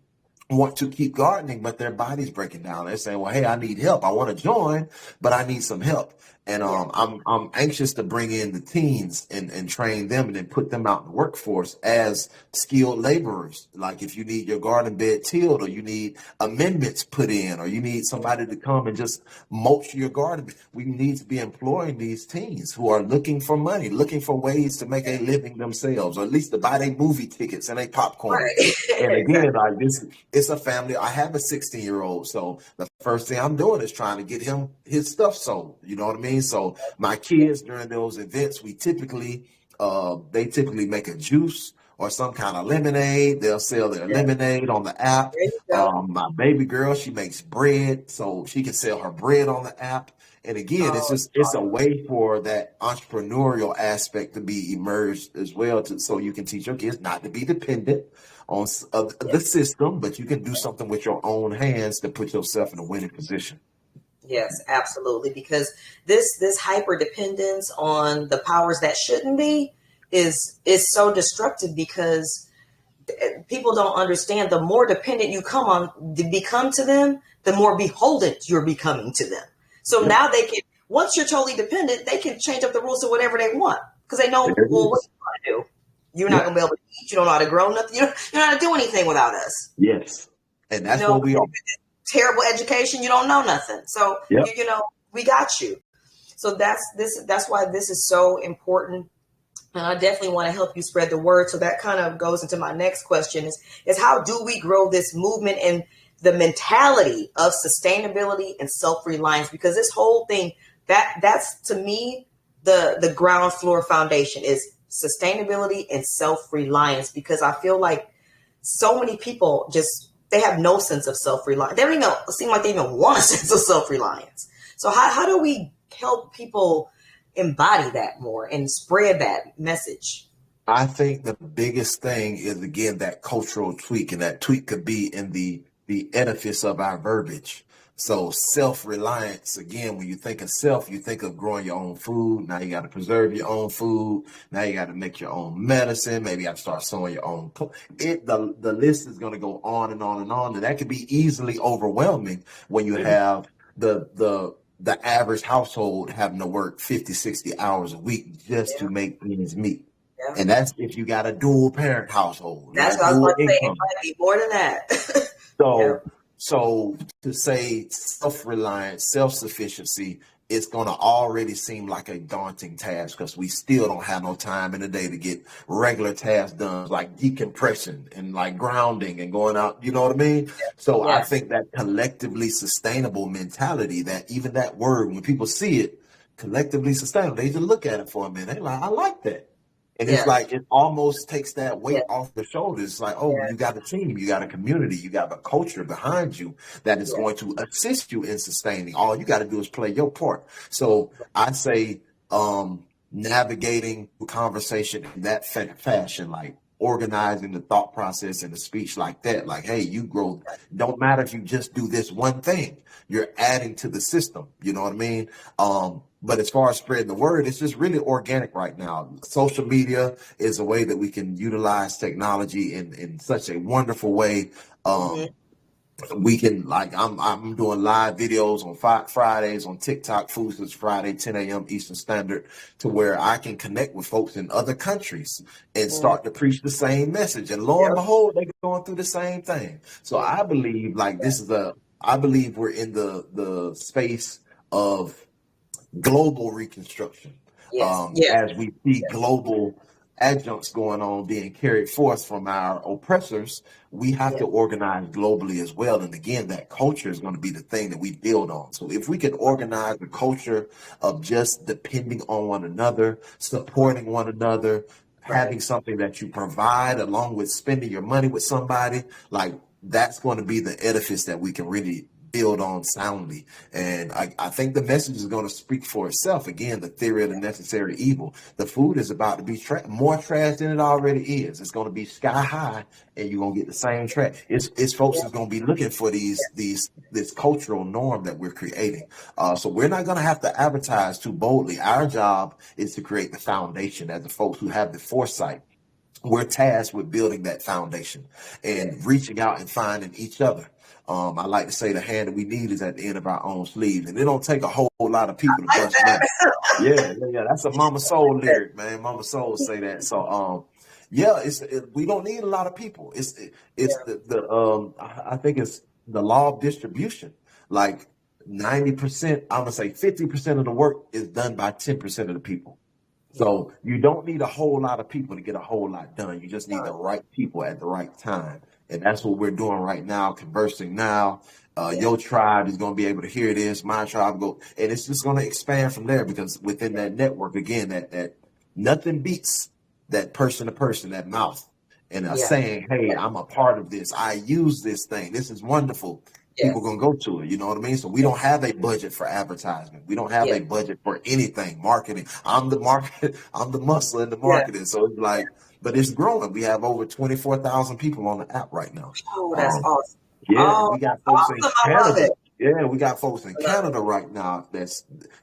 want to keep gardening, but their body's breaking down. They're saying, well, hey, I need help. I want to join, but I need some help. And I'm anxious to bring in the teens and train them and then put them out in the workforce as skilled laborers. Like if you need your garden bed tilled, or you need amendments put in, or you need somebody to come and just mulch your garden, we need to be employing these teens who are looking for money, looking for ways to make a living themselves, or at least to buy their movie tickets and their popcorn. Right. And again, like this, it's a family. I have a 16-year-old, so the first thing I'm doing is trying to get him his stuff sold. You know what I mean? So my kids during those events, they typically make a juice or some kind of lemonade. They'll sell their lemonade on the app. My baby girl, she makes bread, so she can sell her bread on the app. And again, it's a way for that entrepreneurial aspect to be emerged as well, so you can teach your kids not to be dependent on the system, but you can do something with your own hands to put yourself in a winning position. Yes, absolutely. Because this hyper dependence on the powers that shouldn't be is so destructive, because people don't understand, the more dependent you become to them, the more beholden you're becoming to them. So now they can, once you're totally dependent, they can change up the rules to whatever they want, because they know, well, what you want to do? You're not going to be able to eat. You don't know how to grow nothing. You don't know how to do anything without us. Yes. And that's what we are. Terrible education. You don't know nothing. So, you know, we got you. So that's why this is so important. And I definitely want to help you spread the word. So that kind of goes into my next question is how do we grow this movement and the mentality of sustainability and self-reliance? Because this whole thing, that's to me, the ground floor foundation is sustainability and self-reliance, because I feel like so many people they have no sense of self-reliance. They don't even seem like they even want a sense of self-reliance. So how do we help people embody that more and spread that message? I think the biggest thing is, again, that cultural tweak, and that tweak could be in the edifice of our verbiage. So self-reliance, again, when you think of self, you think of growing your own food. Now you got to preserve your own food. Now you got to make your own medicine. Maybe you have to start sewing your own clothes. The list is going to go on and on and on. And that could be easily overwhelming when you have the average household having to work 50, 60 hours a week just to make ends meet. Yeah. And that's if you got a dual parent household. That's what I was going to say. It might be more than that. So to say self-reliance, self-sufficiency, it's going to already seem like a daunting task, because we still don't have no time in the day to get regular tasks done, like decompression and like grounding and going out. You know what I mean? So I think that collectively sustainable mentality, that even that word, when people see it, collectively sustainable, they just look at it for a minute. They're like, I like that. And it's Yeah. like, it almost takes that Yeah. weight off the shoulders. It's like, oh, Yeah. you got a team, you got a community, you got a culture behind you that is Yeah. going to assist you in sustaining. All you got to do is play your part. So I say, navigating the conversation in that fashion, like organizing the thought process and the speech like that. Like, hey, you grow. Don't matter if you just do this one thing. You're adding to the system. You know what I mean? But as far as spreading the word, it's just really organic right now. Social media is a way that we can utilize technology in such a wonderful way. Mhm. We can, like, I'm doing live videos on Fridays on TikTok, Foods is Friday, 10 a.m. Eastern Standard, to where I can connect with folks in other countries and Mhm. start to preach the same message. And lo and Yep. behold, they're going through the same thing. So Yeah. I believe, like, I believe we're in the space of global reconstruction. Yes. Yes. As we see global adjuncts going on being carried forth from our oppressors, we have Yeah. to organize globally as well. And again, that culture is going to be the thing that we build on. So if we can organize the culture of just depending on one another, supporting one another, Right. having something that you provide along with spending your money with somebody, like, that's going to be the edifice that we can really build on soundly. And I think the message is going to speak for itself. Again, the theory of the necessary evil. The food is about to be more trash than it already is. It's going to be sky high, and you're going to get the same trash. It's folks Yeah. is going to be looking for this cultural norm that we're creating. So we're not going to have to advertise too boldly. Our job is to create the foundation as the folks who have the foresight. We're tasked with building that foundation and reaching out and finding each other. I like to say the hand that we need is at the end of our own sleeves, and it don't take a whole lot of people to Like bust that. nothing. Yeah. That's a Mama Soul lyric, man. Mama Soul say that. So, yeah, we don't need a lot of people. It's Yeah. I think it's the law of distribution. Like 90%, I'm gonna say 50% of the work is done by 10% of the people. Yeah. So you don't need a whole lot of people to get a whole lot done. You just need the right people at the right time. And that's what we're doing right now, conversing now. Yeah. Your tribe is going to be able to hear this. My tribe go, and it's just going to expand from there, because within that network, again, that nothing beats that person to person, that mouth, and Yeah. saying, hey, I'm a part of this. I use this thing. This is wonderful. People Yes. gonna go to it. You know what I mean? So we don't have a budget for advertisement. We don't have Yeah. a budget for anything. Marketing. I'm the market. I'm the muscle in the Yeah. marketing. So it's like, but it's growing. We have over 24,000 people on the app right now. Oh, that's Um, awesome. yeah, Oh, we got folks in awesome. I love Canada. it. Yeah, we got folks in I love it. Canada right now.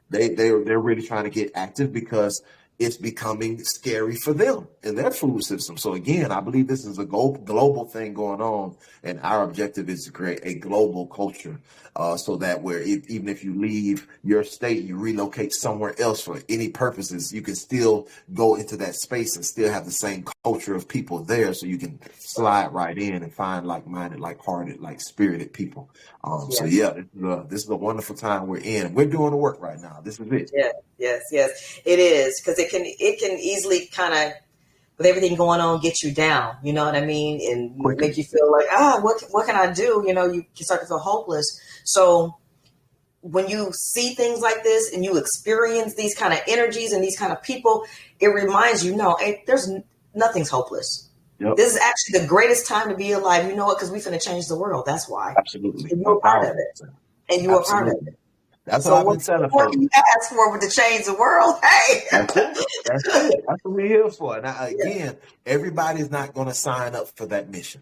They're really trying to get active because it's becoming scary for them and their food system. So again, I believe this is a global thing going on, and our objective is to create a global culture, so that where even if you leave your state, you relocate somewhere else for any purposes, you can still go into that space and still have the same culture of people there, so you can slide right in and find like-minded, like-hearted, like-spirited people. So Yes. yeah, this is a wonderful time we're in. We're doing the work right now. This is it. Yeah. Yes. Yes. It is, because it can easily kind of, with everything going on, get you down. You know what I mean, and make Quickly. you feel like, what can I do? You know, you can start to feel hopeless. So when you see things like this and you experience these kind of energies and these kind of people, it reminds you, no, nothing's hopeless. Yep. This is actually the greatest time to be alive. You know what? Because we're going to change the world. That's why. Absolutely. And you're a part of 1,000%. it. And you're a part of Absolutely. it. That's what So I've been what telling more can folks. you ask for to change the world? Hey. That's it. That's it. That's what we're here for. And Yeah. again, everybody's not going to sign up for that mission.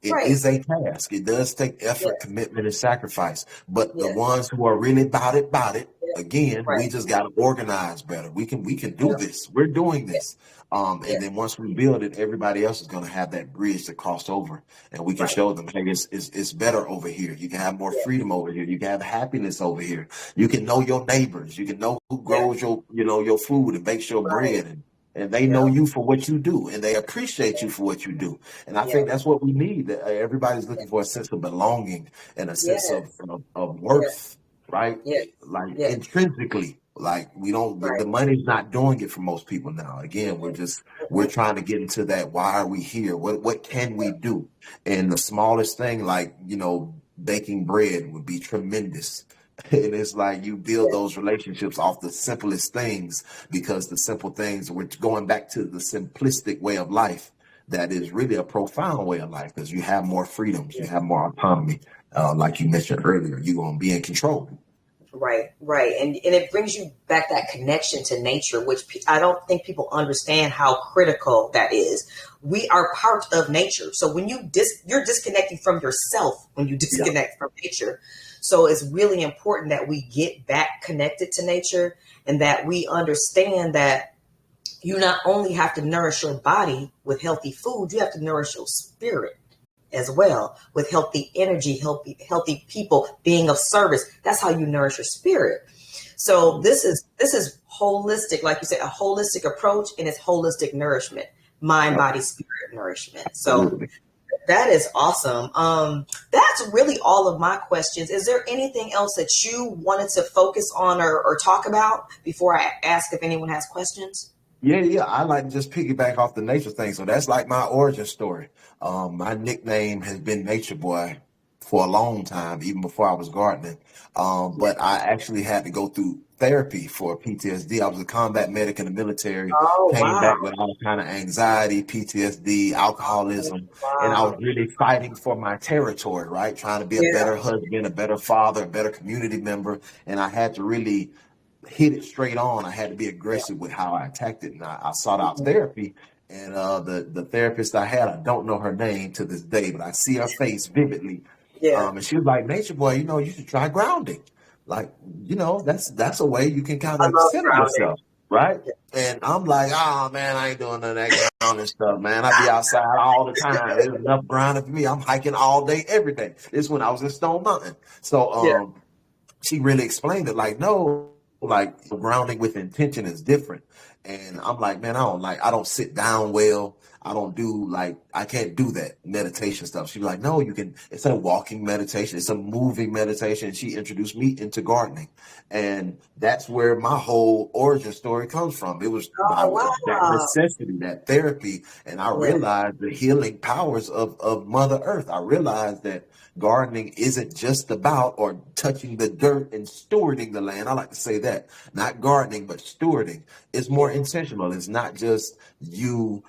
It Right. is a task. It does take effort, Yes. commitment, and sacrifice. But the Yes. ones who are really about it, Yes. again, Right. we just got to organize better. We can do Yeah. this. We're doing Yeah. this. Yeah. And then once we build it, everybody else is going to have that bridge to cross over, and we can Right. show them, hey, it's better over here. You can have more Yeah. freedom over here. You can have happiness over here. You can know your neighbors. You can know who Yeah. grows your food and bakes your Right. bread, and they know Yeah. you for what you do, and they appreciate you for what you do. And I Yeah. think that's what we need. Everybody's looking for a sense of belonging and a sense Yes. of Yeah. worth, right? Yes. Like Yes. intrinsically. Like we don't, Right. the money's not doing it for most people now. Again, we're trying to get into that. Why are we here? What can we do? And the smallest thing, like, baking bread would be tremendous. And it's like you build those relationships off the simplest things, because the simple things, we're going back to the simplistic way of life. That is really a profound way of life, because you have more freedoms, you have more autonomy. Like you mentioned earlier, you're going to be in control. Right. And it brings you back that connection to nature, which I don't think people understand how critical that is. We are part of nature. So when you're disconnecting from yourself, when you disconnect from nature. So it's really important that we get back connected to nature, and that we understand that you not only have to nourish your body with healthy food, you have to nourish your spirit as well with healthy energy, healthy people, being of service. That's how you nourish your spirit. So this is holistic, like you said, a holistic approach, and it's holistic nourishment, mind, body, spirit nourishment. So that is awesome. That's really all of my questions. Is there anything else that you wanted to focus on or talk about before I ask if anyone has questions? Yeah. I like to just piggyback off the nature thing. So that's like my origin story. My nickname has been Nature Boy for a long time, even before I was gardening. But I actually had to go through therapy for PTSD. I was a combat medic in the military, came back with all kind of anxiety, PTSD, alcoholism, and I was really fighting for my territory, right? Trying to be a better husband, a better father, a better community member. And I had to really hit it straight on. I had to be aggressive with how I attacked it. And I sought out therapy. And the therapist I had, I don't know her name to this day, but I see her face vividly. And she was like, Nature Boy, you should try grounding. Like, that's a way you can kind of center yourself, right? And I'm like, oh man, I ain't doing none of that grounding stuff, man. I be outside all the time. There's enough grounding for me. I'm hiking all day, every day. This is when I was in Stone Mountain. So she really explained it like, no, like grounding with intention is different. And I'm like, man, I don't sit down well. I can't do that meditation stuff. She's like, no, you can. It's a walking meditation. It's a moving meditation. And she introduced me into gardening. And that's where my whole origin story comes from. It was that necessity, that therapy. And I realized the healing powers of Mother Earth. I realized that gardening isn't just about or touching the dirt and stewarding the land. I like to say that. Not gardening, but stewarding. It's more intentional. It's not just you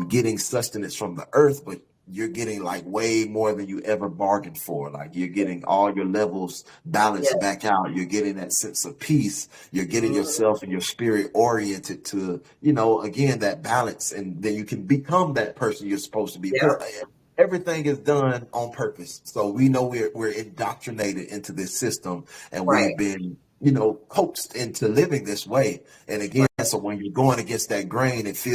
getting sustenance from the earth, but you're getting like way more than you ever bargained for. Like you're getting all your levels balanced back out. You're getting that sense of peace. You're getting yourself and your spirit oriented to, again, that balance. And then you can become that person you're supposed to be. Because everything is done on purpose. So we know we're indoctrinated into this system, and we've been, coaxed into living this way. And again, so when you're going against that grain, it's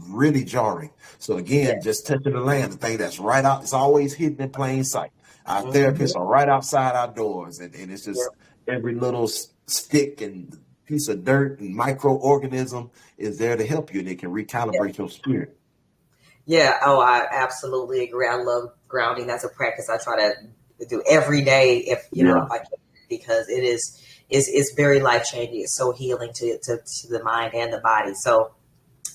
really jarring. So again, just touching the land, the thing that's right out, it's always hidden in plain sight. Our therapists are right outside our doors, and it's just every little stick and piece of dirt and microorganism is there to help you, and it can recalibrate your spirit. Yeah. Oh, I absolutely agree. I love grounding. That's a practice I try to do every day if I can, because it's very life changing. It's so healing to the mind and the body. So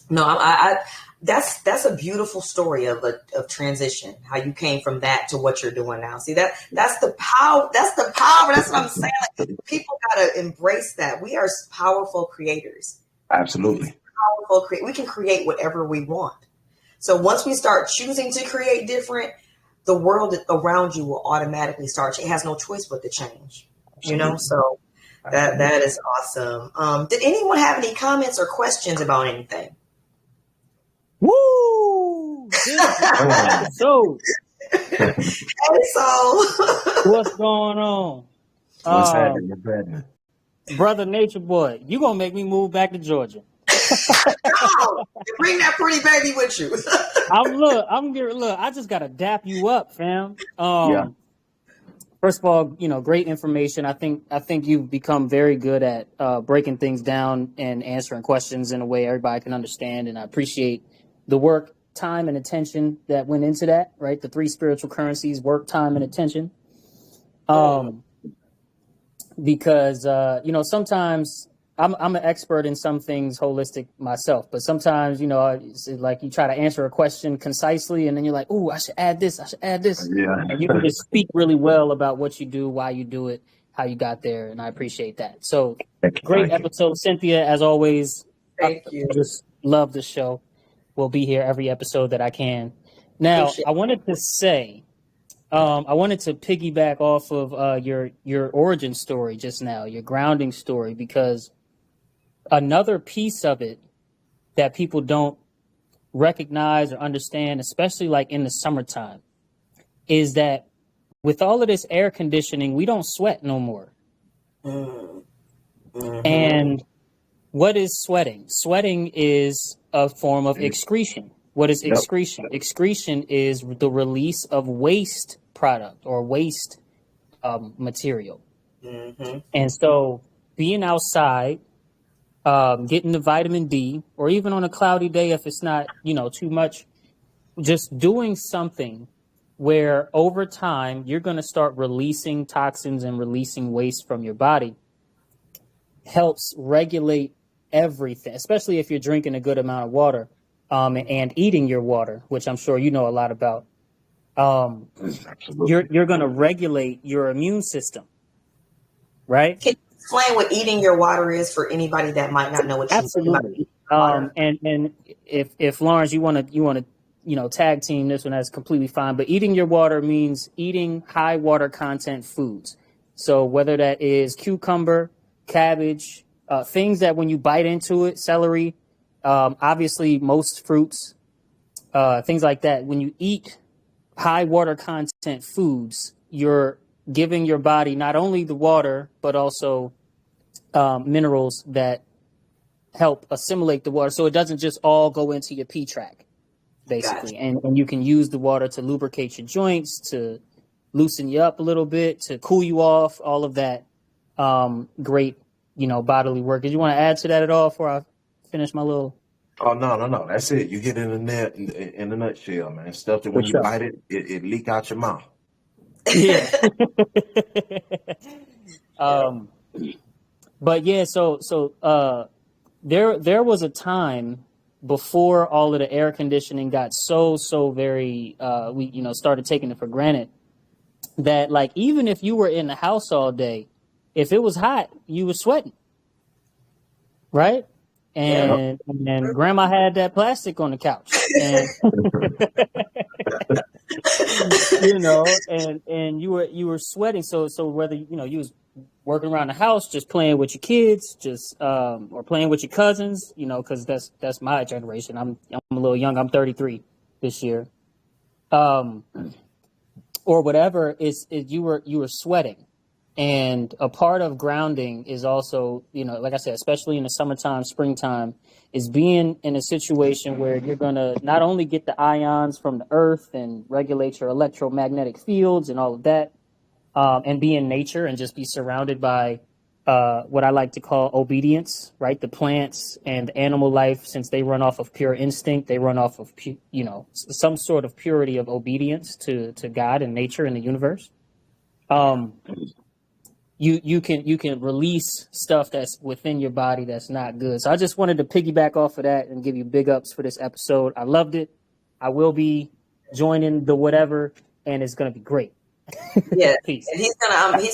no, I that's a beautiful story of transition, how you came from that to what you're doing now. See, that's the power. That's the power. That's what I'm saying. Like, people gotta embrace that. We are powerful creators. Absolutely. We can create whatever we want. So once we start choosing to create different, the world around you will automatically start. It has no choice but to change. Absolutely. So that is awesome. Did anyone have any comments or questions about anything? Woo! So, what's going on? What's happening? Brother Nature Boy, you gonna make me move back to Georgia. Bring that pretty baby with you. I just gotta dap you up, fam. First of all, great information. I think you've become very good at breaking things down and answering questions in a way everybody can understand. And I appreciate the work, time, and attention that went into that, right? The 3 spiritual currencies: work, time, and attention. Because sometimes I'm an expert in some things holistic myself, but sometimes, it's like you try to answer a question concisely and then you're like, oh, I should add this. Yeah. And you can just speak really well about what you do, why you do it, how you got there, and I appreciate that. So Thank you. great Thank you. episode, Cynthia, as always. Thank you. Just love the show. Will be here every episode that I can. Now, Appreciate I wanted to say, I wanted to piggyback off of your origin story just now, your grounding story, because another piece of it that people don't recognize or understand, especially like in the summertime, is that with all of this air conditioning, we don't sweat no more. Mm-hmm. And what is sweating? Sweating is a form of excretion. What is excretion? Excretion is the release of waste product or waste material. Mm-hmm. And so being outside, getting the vitamin D, or even on a cloudy day, if it's not, too much, just doing something where over time you're going to start releasing toxins and releasing waste from your body helps regulate everything, especially if you're drinking a good amount of water and eating your water, which I'm sure you know a lot about. You're going to regulate your immune system, right? Can you explain what eating your water is for anybody that might not know what you mean by eating water? And if Lawrence, you want to tag team this one, that's completely fine. But eating your water means eating high water content foods. So whether that is cucumber, cabbage, things that when you bite into it, celery, obviously most fruits, things like that. When you eat high water content foods, you're giving your body not only the water, but also minerals that help assimilate the water. So it doesn't just all go into your pee tract, basically. Gotcha. And you can use the water to lubricate your joints, to loosen you up a little bit, to cool you off, all of that great, bodily work. Did you want to add to that at all before I finish my little? Oh, no. That's it. You get in a nutshell, man. Stuff that when you bite it, it leak out your mouth. Yeah. But yeah, so there was a time before all of the air conditioning got so very we started taking it for granted, that like even if you were in the house all day, if it was hot, you were sweating, right? And grandma had that plastic on the couch, and and you were sweating. So whether you was working around the house, just playing with your kids, just or playing with your cousins, because that's my generation. I'm a little young. I'm 33 this year, or whatever. You were sweating. And a part of grounding is also, like I said, especially in the summertime, springtime, is being in a situation where you're going to not only get the ions from the earth and regulate your electromagnetic fields and all of that, and be in nature and just be surrounded by what I like to call obedience, right? The plants and the animal life, since they run off of pure instinct, they run off of, some sort of purity of obedience to God and nature and the universe. You can release stuff that's within your body that's not good. So I just wanted to piggyback off of that and give you big ups for this episode. I loved it. I will be joining the whatever, and it's gonna be great. Yeah, Peace. and he's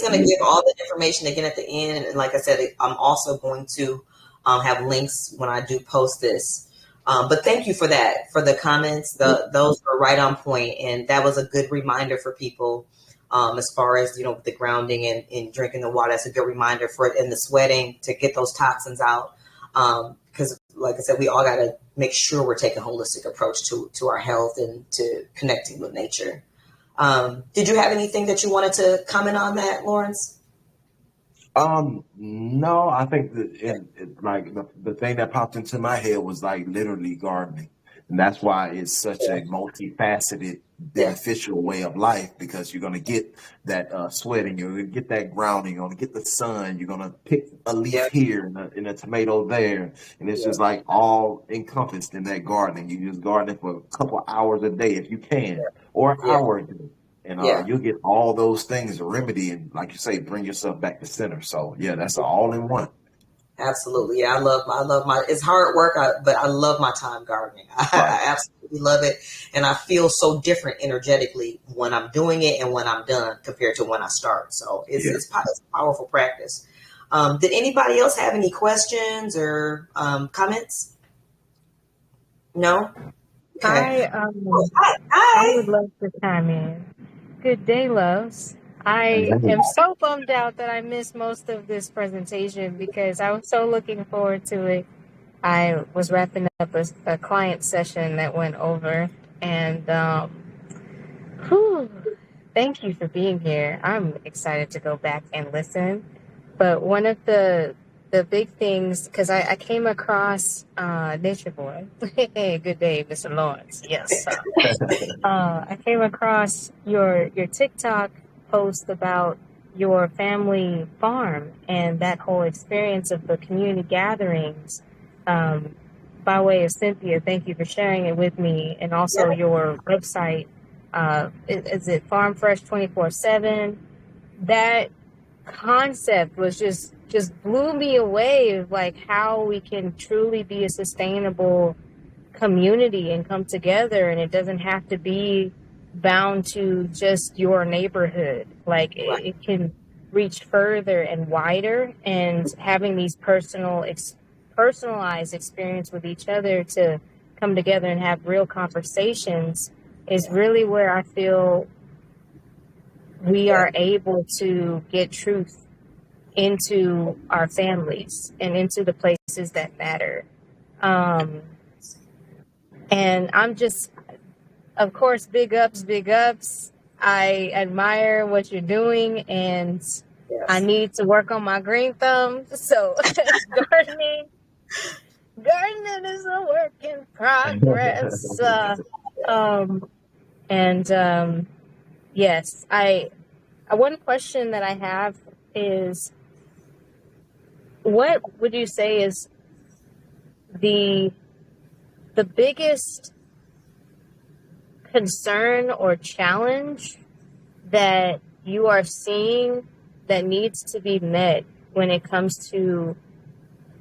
gonna give all the information again at the end. And like I said, I'm also going to have links when I do post this. But thank you for that, for the comments. Those were right on point, and that was a good reminder for people. As far as, the grounding and drinking the water, that's a good reminder for it, and the sweating to get those toxins out. Because like I said, we all got to make sure we're taking a holistic approach to our health and to connecting with nature. Did you have anything that you wanted to comment on that, Lawrence? No, I think that the thing that popped into my head was like literally gardening. And that's why it's such a multifaceted, beneficial way of life, because you're going to get that sweating, you're going to get that grounding, you're going to get the sun, you're going to pick a leaf here and a tomato there. And it's just like all encompassed in that gardening. You just garden for a couple hours a day if you can, or an hour a day. And you'll get all those things, a remedy, and like you say, bring yourself back to center. So, yeah, that's all in one. Absolutely. Yeah, I love my, it's hard work, but I love my time gardening. I absolutely love it. And I feel so different energetically when I'm doing it and when I'm done compared to when I start. So it's a powerful practice. Did anybody else have any questions or comments? No? Okay. I Oh, um I hi. would love to chime in. Good day, loves. I Hey. am so bummed out that I missed most of this presentation because I was so looking forward to it. I was wrapping up a client session that went over, and whew, thank you for being here. I'm excited to go back and listen. But one of the big things, because I came across Nature Boy. Hey, good day, Mr. Lawrence. Yes. I came across your TikTok post about your family farm and that whole experience of the community gatherings. Um, by way of Cynthia, thank you for sharing it with me, and also your website. Is it Farm Fresh 24/7? That concept was just blew me away of like how we can truly be a sustainable community and come together, and it doesn't have to be bound to just your neighborhood. Like it can reach further and wider, and having these personalized experience with each other to come together and have real conversations is really where I feel we are able to get truth into our families and into the places that matter. Um, and I'm just, of course, big ups, big ups. I admire what you're doing, and I Yes. need to work on my green thumb. So gardening, gardening is a work in progress. Um, and yes, one question that I have is, what would you say is the biggest concern or challenge that you are seeing that needs to be met when it comes to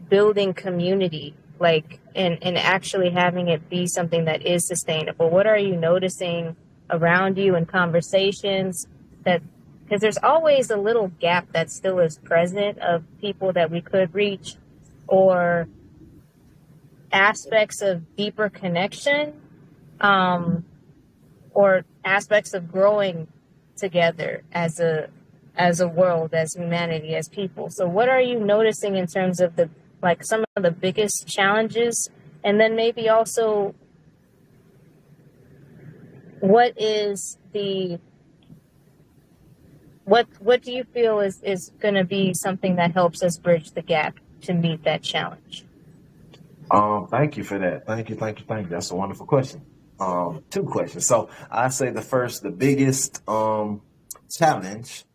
building community, like and actually having it be something that is sustainable? What are you noticing around you in conversations that, because there's always a little gap that still is present of people that we could reach, or aspects of deeper connection, or aspects of growing together as a world, as humanity, as people. So what are you noticing in terms of the, like, some of the biggest challenges, and then maybe also what is the what do you feel is going to be something that helps us bridge the gap to meet that challenge? Thank you for that. Thank you. That's a wonderful question. Two questions. So I say the biggest challenge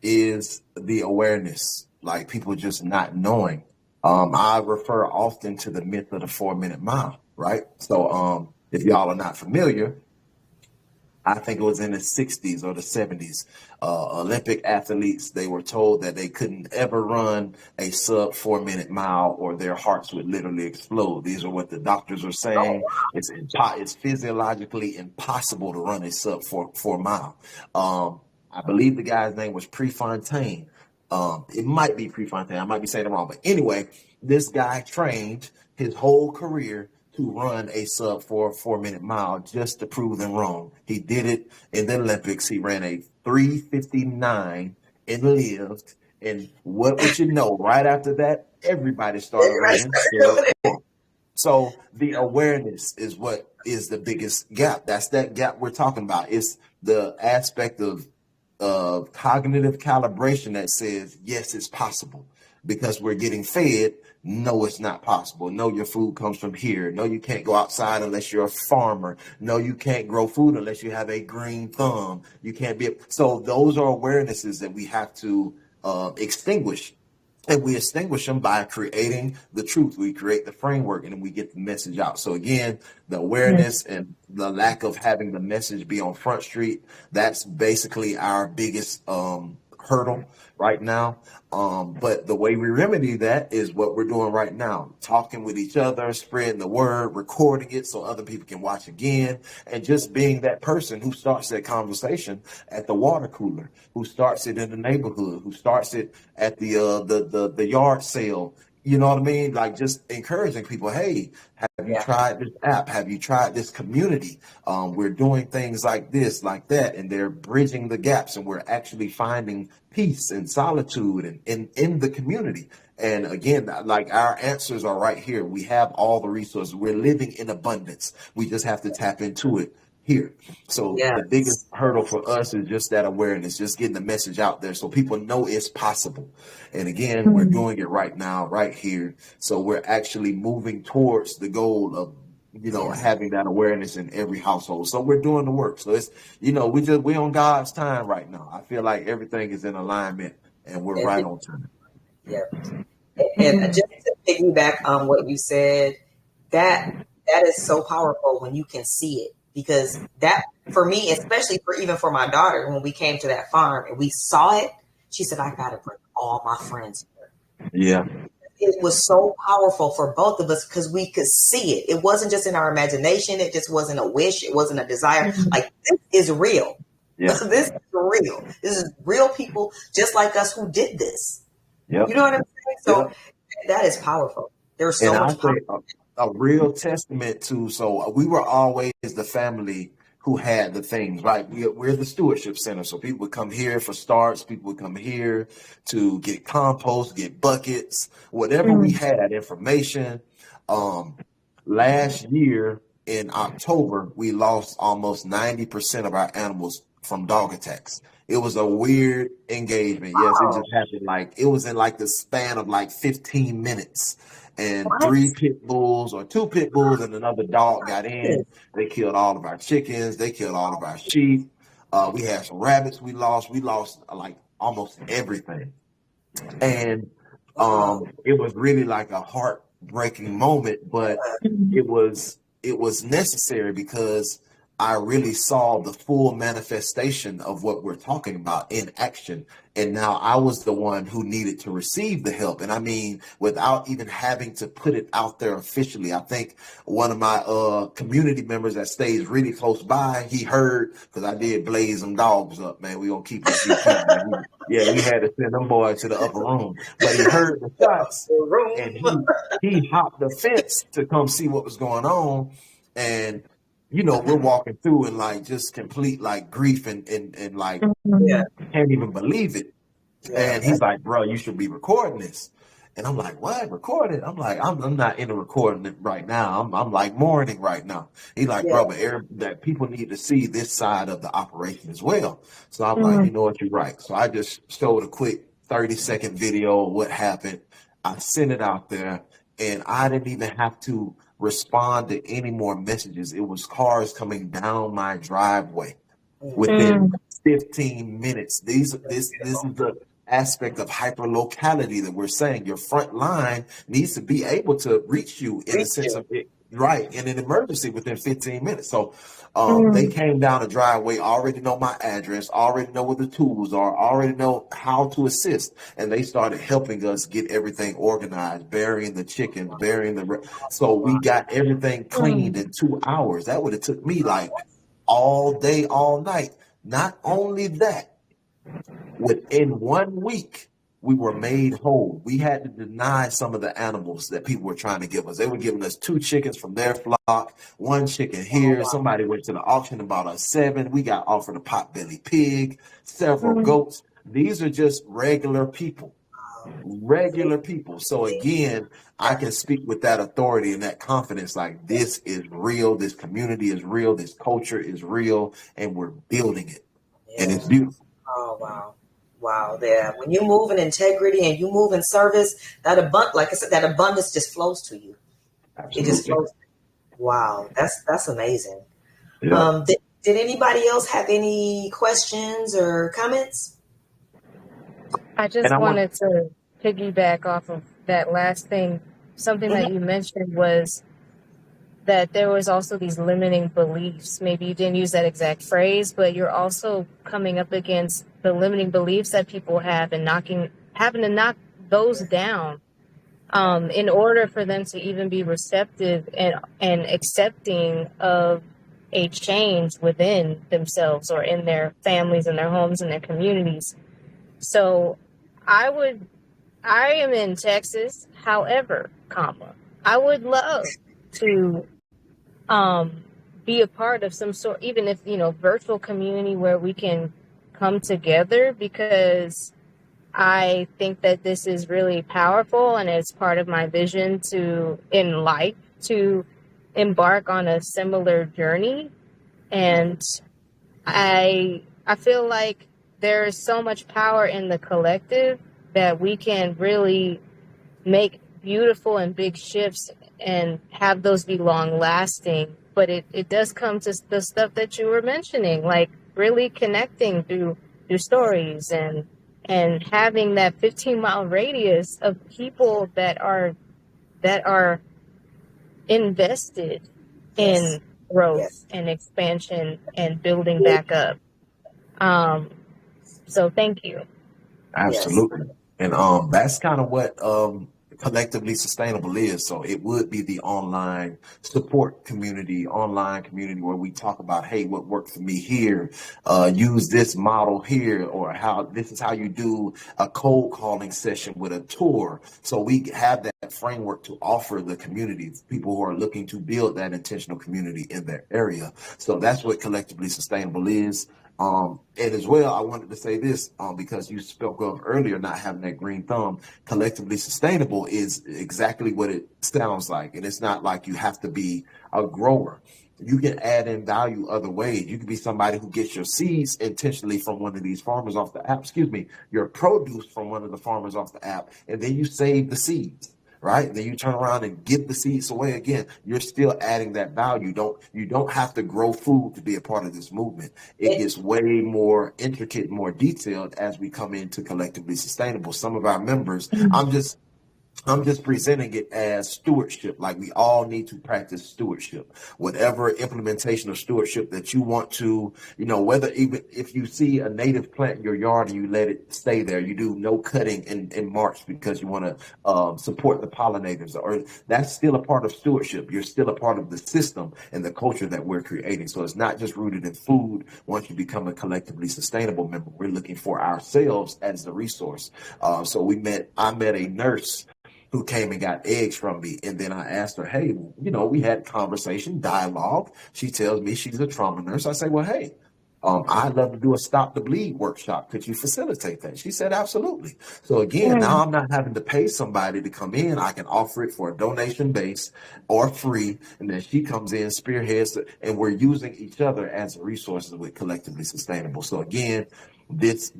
is the awareness, like people just not knowing. I refer often to the myth of the 4 minute mile, right? So if y'all are not familiar, I think it was in the 60s or the 70s, Olympic athletes, they were told that they couldn't ever run a sub 4 minute mile or their hearts would literally explode. These are what the doctors are saying. It's physiologically impossible to run a sub 4 mile. I believe the guy's name was Prefontaine. It might be Prefontaine. I might be saying it wrong. But anyway, this guy trained his whole career to run a sub 4 minute mile just to prove them wrong. He did it in the Olympics. He ran a 3:59 and lived. And what would you know? Right after that, everybody started running sub 4. So the awareness is what is the biggest gap. That's that gap we're talking about. It's the aspect of cognitive calibration that says, yes, it's possible, because we're getting fed, no, it's not possible. No, your food comes from here. No, you can't go outside unless you're a farmer. No, you can't grow food unless you have a green thumb. You can't be. So those are awarenesses that we have to extinguish. And we extinguish them by creating the truth. We create the framework and then we get the message out. So again, the awareness and the lack of having the message be on Front Street, that's basically our biggest hurdle right now. But the way we remedy that is what we're doing right now, talking with each other, spreading the word, recording it so other people can watch again, and just being that person who starts that conversation at the water cooler, who starts it in the neighborhood, who starts it at the yard sale. You know what I mean? Like just encouraging people, hey, have you tried this app? Have you tried this community? We're doing things like this, like that, and they're bridging the gaps, and we're actually finding peace and solitude and in the community. And again, like our answers are right here. We have all the resources. We're living in abundance. We just have to tap into it here. So the biggest hurdle for us is just that awareness, just getting the message out there so people know it's possible. And again, we're doing it right now, right here. So we're actually moving towards the goal of, having that awareness in every household. So we're doing the work. So it's, we're on God's time right now. I feel like everything is in alignment and we're right on time. Yeah. And just to piggyback on what you said, that is so powerful when you can see it. Because that, for me, especially even for my daughter, when we came to that farm and we saw it, she said, I got to bring all my friends here. Yeah. It was so powerful for both of us because we could see it. It wasn't just in our imagination. It just wasn't a wish. It wasn't a desire. Like, this is real. Yeah. This is real. This is real people just like us who did this. Yep. You know what I'm saying? So that is powerful. There's so much power. A real testament to, so we were always the family who had the things, right? We're the stewardship center. So people would come here for starts. People would come here to get compost, get buckets, whatever we had, information. Last year in October, we lost almost 90% of our animals from dog attacks. It was a weird engagement. Yes, it just happened it was in the span of 15 minutes. And 2 pit bulls and another dog got in. They killed all of our chickens. They killed all of our sheep. We had some rabbits we lost. We lost almost everything. And it was really a heartbreaking moment, but it was necessary because I really saw the full manifestation of what we're talking about in action. And now I was the one who needed to receive the help. And I mean, without even having to put it out there officially. I think one of my community members that stays really close by, he heard, because I did blaze them dogs up, man. We gonna keep it. Yeah, we had to send them boys to the upper room. But he heard the shots and he hopped the fence to come see what was going on. And we're walking through and just complete grief and can't even believe it. And he's like, bro, you should be recording this. And I'm like, what? Record it? I'm like, I'm not into recording it right now. I'm mourning right now. He's like, bro, but that people need to see this side of the operation as well. So I'm like, you know what, you're right. So I just showed a quick 30-second video of what happened. I sent it out there and I didn't even have to respond to any more messages. It was cars coming down my driveway within 15 minutes. This is the aspect of hyperlocality that we're saying. Your front line needs to be able to reach you in the sense of it, right, in an emergency within 15 minutes. So they came down the driveway, already know my address, already know where the tools are, already know how to assist. And they started helping us get everything organized, burying the chickens, so we got everything cleaned in 2 hours. That would have took me all day, all night. Not only that, within 1 week, we were made whole. We had to deny some of the animals that people were trying to give us. They were giving us 2 chickens from their flock, 1 chicken here. Somebody went to the auction and bought us 7. We got offered a potbelly pig, several goats. These are just regular people. So again, I can speak with that authority and that confidence, this is real. This community is real. This culture is real, and we're building it. And it's beautiful. Oh, wow. Wow. Yeah. When you move in integrity and you move in service, that abundance just flows to you. Absolutely. It just flows. Wow. That's amazing. Yeah. Did anybody else have any questions or comments? I just wanted to piggyback off of that last thing. Something that you mentioned was that there was also these limiting beliefs. Maybe you didn't use that exact phrase, but you're also coming up against the limiting beliefs that people have, and having to knock those down in order for them to even be receptive and accepting of a change within themselves or in their families and their homes and their communities. So I am in Texas, however, I would love to be a part of some sort, even if, virtual community where we can come together, because I think that this is really powerful, and it's part of my vision in life to embark on a similar journey. And I feel like there is so much power in the collective that we can really make beautiful and big shifts and have those be long lasting. But it does come to the stuff that you were mentioning, like really connecting through stories and having that 15-mile radius of people that are invested in growth and expansion and building back up. So thank you. Absolutely. And that's kind of what collectively sustainable is. So it would be the online support community, where we talk about, hey, what worked for me here, use this model here, or this is how you do a cold calling session with a tour. So we have that framework to offer the community, people who are looking to build that intentional community in their area. So that's what collectively sustainable is. And as well, I wanted to say this, because you spoke of earlier not having that green thumb. Collectively sustainable is exactly what it sounds like. And it's not like you have to be a grower. You can add in value other ways. You can be somebody who gets your seeds intentionally from one of these farmers off the app, your produce from one of the farmers off the app, and then you save the seeds. Right? And then you turn around and give the seeds away again. You're still adding that value. You don't have to grow food to be a part of this movement. It gets way more intricate, more detailed as we come into collectively sustainable. Some of our members, I'm just presenting it as stewardship. Like, we all need to practice stewardship. Whatever implementation of stewardship that you want to, whether even if you see a native plant in your yard and you let it stay there, you do no cutting in March because you want to support the pollinators, or that's still a part of stewardship. You're still a part of the system and the culture that we're creating. So it's not just rooted in food. Once you become a collectively sustainable member, we're looking for ourselves as the resource. So I met a nurse who came and got eggs from me. And then I asked her, hey, we had conversation, dialogue. She tells me she's a trauma nurse. I say, well, hey, I'd love to do a Stop the Bleed workshop. Could you facilitate that? She said, absolutely. So again, now I'm not having to pay somebody to come in. I can offer it for a donation base or free. And then she comes in, spearheads, and we're using each other as resources with collectively sustainable. So again, this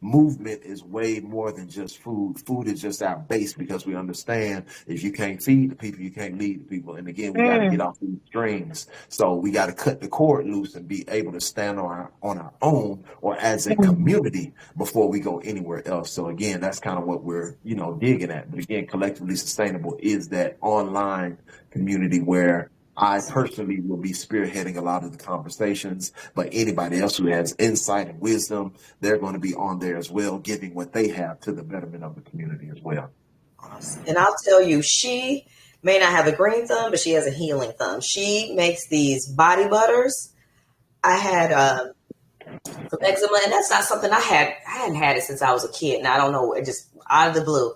movement is way more than just food. Food is just our base, because we understand if you can't feed the people, you can't lead the people. And again, we got to get off these strings. So we got to cut the cord loose and be able to stand on our own or as a community before we go anywhere else. So again, that's kind of what we're, digging at. But again, collectively sustainable is that online community where I personally will be spearheading a lot of the conversations, but anybody else who has insight and wisdom, they're going to be on there as well, giving what they have to the betterment of the community as well. Awesome. And I'll tell you, she may not have a green thumb, but she has a healing thumb. She makes these body butters. I had some eczema, and that's not something I hadn't had it since I was a kid. And I don't know, it just out of the blue.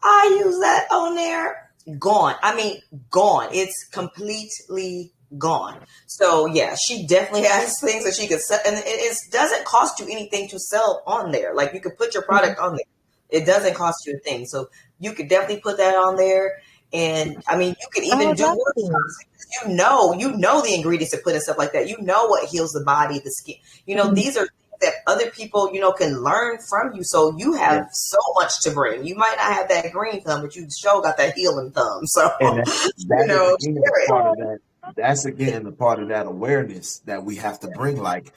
I use that on there. Gone. I mean, gone. It's completely gone. So yeah, she definitely has things that she could sell, and it doesn't cost you anything to sell on there. Like, you could put your product on there. It doesn't cost you a thing. So you could definitely put that on there. And I mean, you could even do workshops. You know the ingredients to put and stuff like that. You know what heals the body, the skin. These are that other people, can learn from you. So you have so much to bring. You might not have that green thumb, but you sure got that healing thumb. So, that's again the part of that awareness that we have to bring. Like,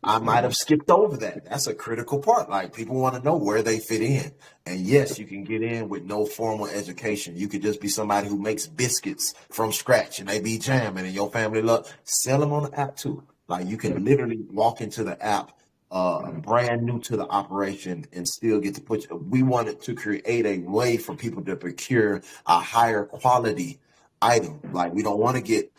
I might have skipped over that. That's a critical part. Like, people want to know where they fit in. And yes, you can get in with no formal education. You could just be somebody who makes biscuits from scratch and they be jamming and your family sell them on the app too. Like, you can literally walk into the app, brand new to the operation and still get to we wanted to create a way for people to procure a higher quality item. Like, we don't want to get,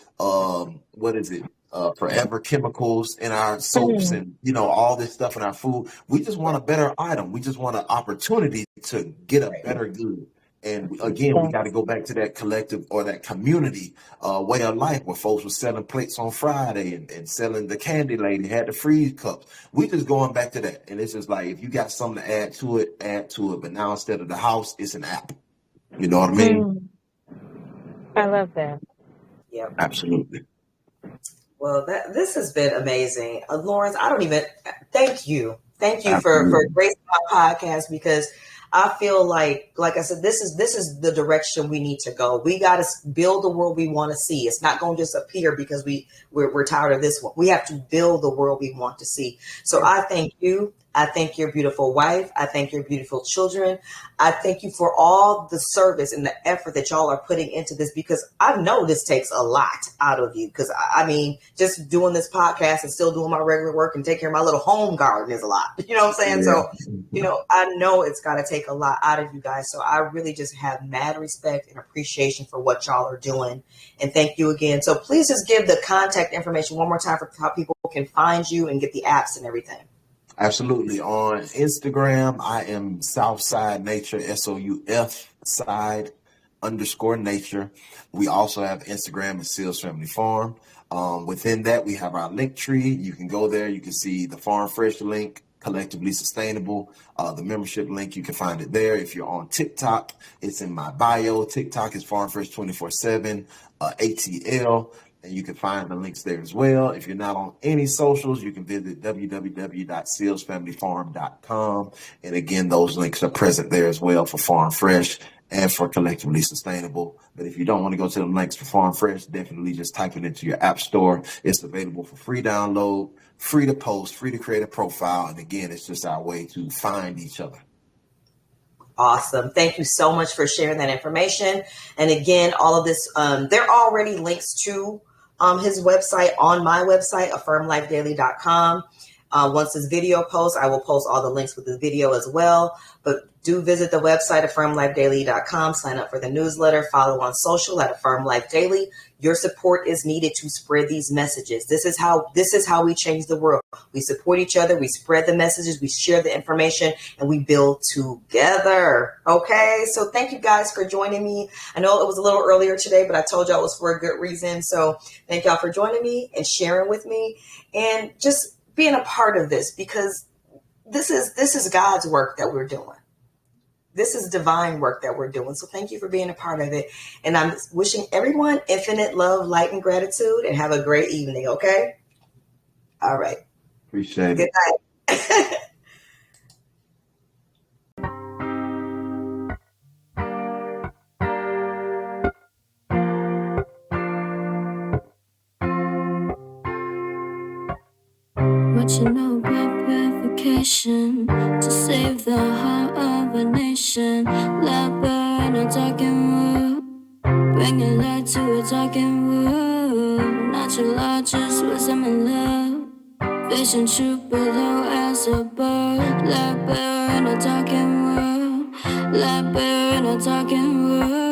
forever chemicals in our soaps and, all this stuff in our food. We just want a better item. We just want an opportunity to get a better good. And again, we got to go back to that collective or that community way of life where folks were selling plates on Friday and selling the candy lady, had the freeze cups. We just going back to that. And it's just like, if you got something to add to it, add to it. But now instead of the house, it's an app. You know what I mean? I love that. Yep. Absolutely. Well, this has been amazing. Lawrence, thank you. Thank you for gracing my podcast, because I feel like I said, this is the direction we need to go. We got to build the world we want to see. It's not going to just appear because we're tired of this one. We have to build the world we want to see. So I thank you. I thank your beautiful wife. I thank your beautiful children. I thank you for all the service and the effort that y'all are putting into this, because I know this takes a lot out of you. Because I mean, just doing this podcast and still doing my regular work and taking care of my little home garden is a lot. You know what I'm saying? Yeah. So, I know it's got to take a lot out of you guys. So I really just have mad respect and appreciation for what y'all are doing. And thank you again. So please just give the contact information one more time for how people can find you and get the apps and everything. Absolutely. On Instagram, I am Southside Nature, SOUF side _nature. We also have Instagram at SealsFamilyFarm. Within that, we have our link tree. You can go there. You can see the Farm Fresh link, Collectively Sustainable, the membership link. You can find it there. If you're on TikTok, it's in my bio. TikTok is Farm Fresh 24/7, ATL. And you can find the links there as well. If you're not on any socials, you can visit www.SealsFamilyFarm.com. And again, those links are present there as well for Farm Fresh and for Collectively Sustainable. But if you don't want to go to the links for Farm Fresh, definitely just type it into your app store. It's available for free download, free to post, free to create a profile. And again, it's just our way to find each other. Awesome. Thank you so much for sharing that information. And again, all of this, there are already links to his website on my website, affirmlifedaily.com. Once this video posts, I will post all the links with the video as well. But do visit the website, affirmlifedaily.com. Sign up for the newsletter. Follow on social at Affirm Life Daily. Your support is needed to spread these messages. This is how we change the world. We support each other. We spread the messages. We share the information, and we build together. Okay. So thank you guys for joining me. I know it was a little earlier today, but I told y'all it was for a good reason. So thank y'all for joining me and sharing with me and just being a part of this, because this is God's work that we're doing. This is divine work that we're doing. So thank you for being a part of it. And I'm wishing everyone infinite love, light, and gratitude, and have a great evening. Okay. All right. Appreciate it. Good night. What you know about purification to save the heart of a nation? Let burn a talking wood, bringing light to a talking wood. Natural law, just wisdom and love, vision truth below as a bird. Let burn a talking wood, let burn a talking wood.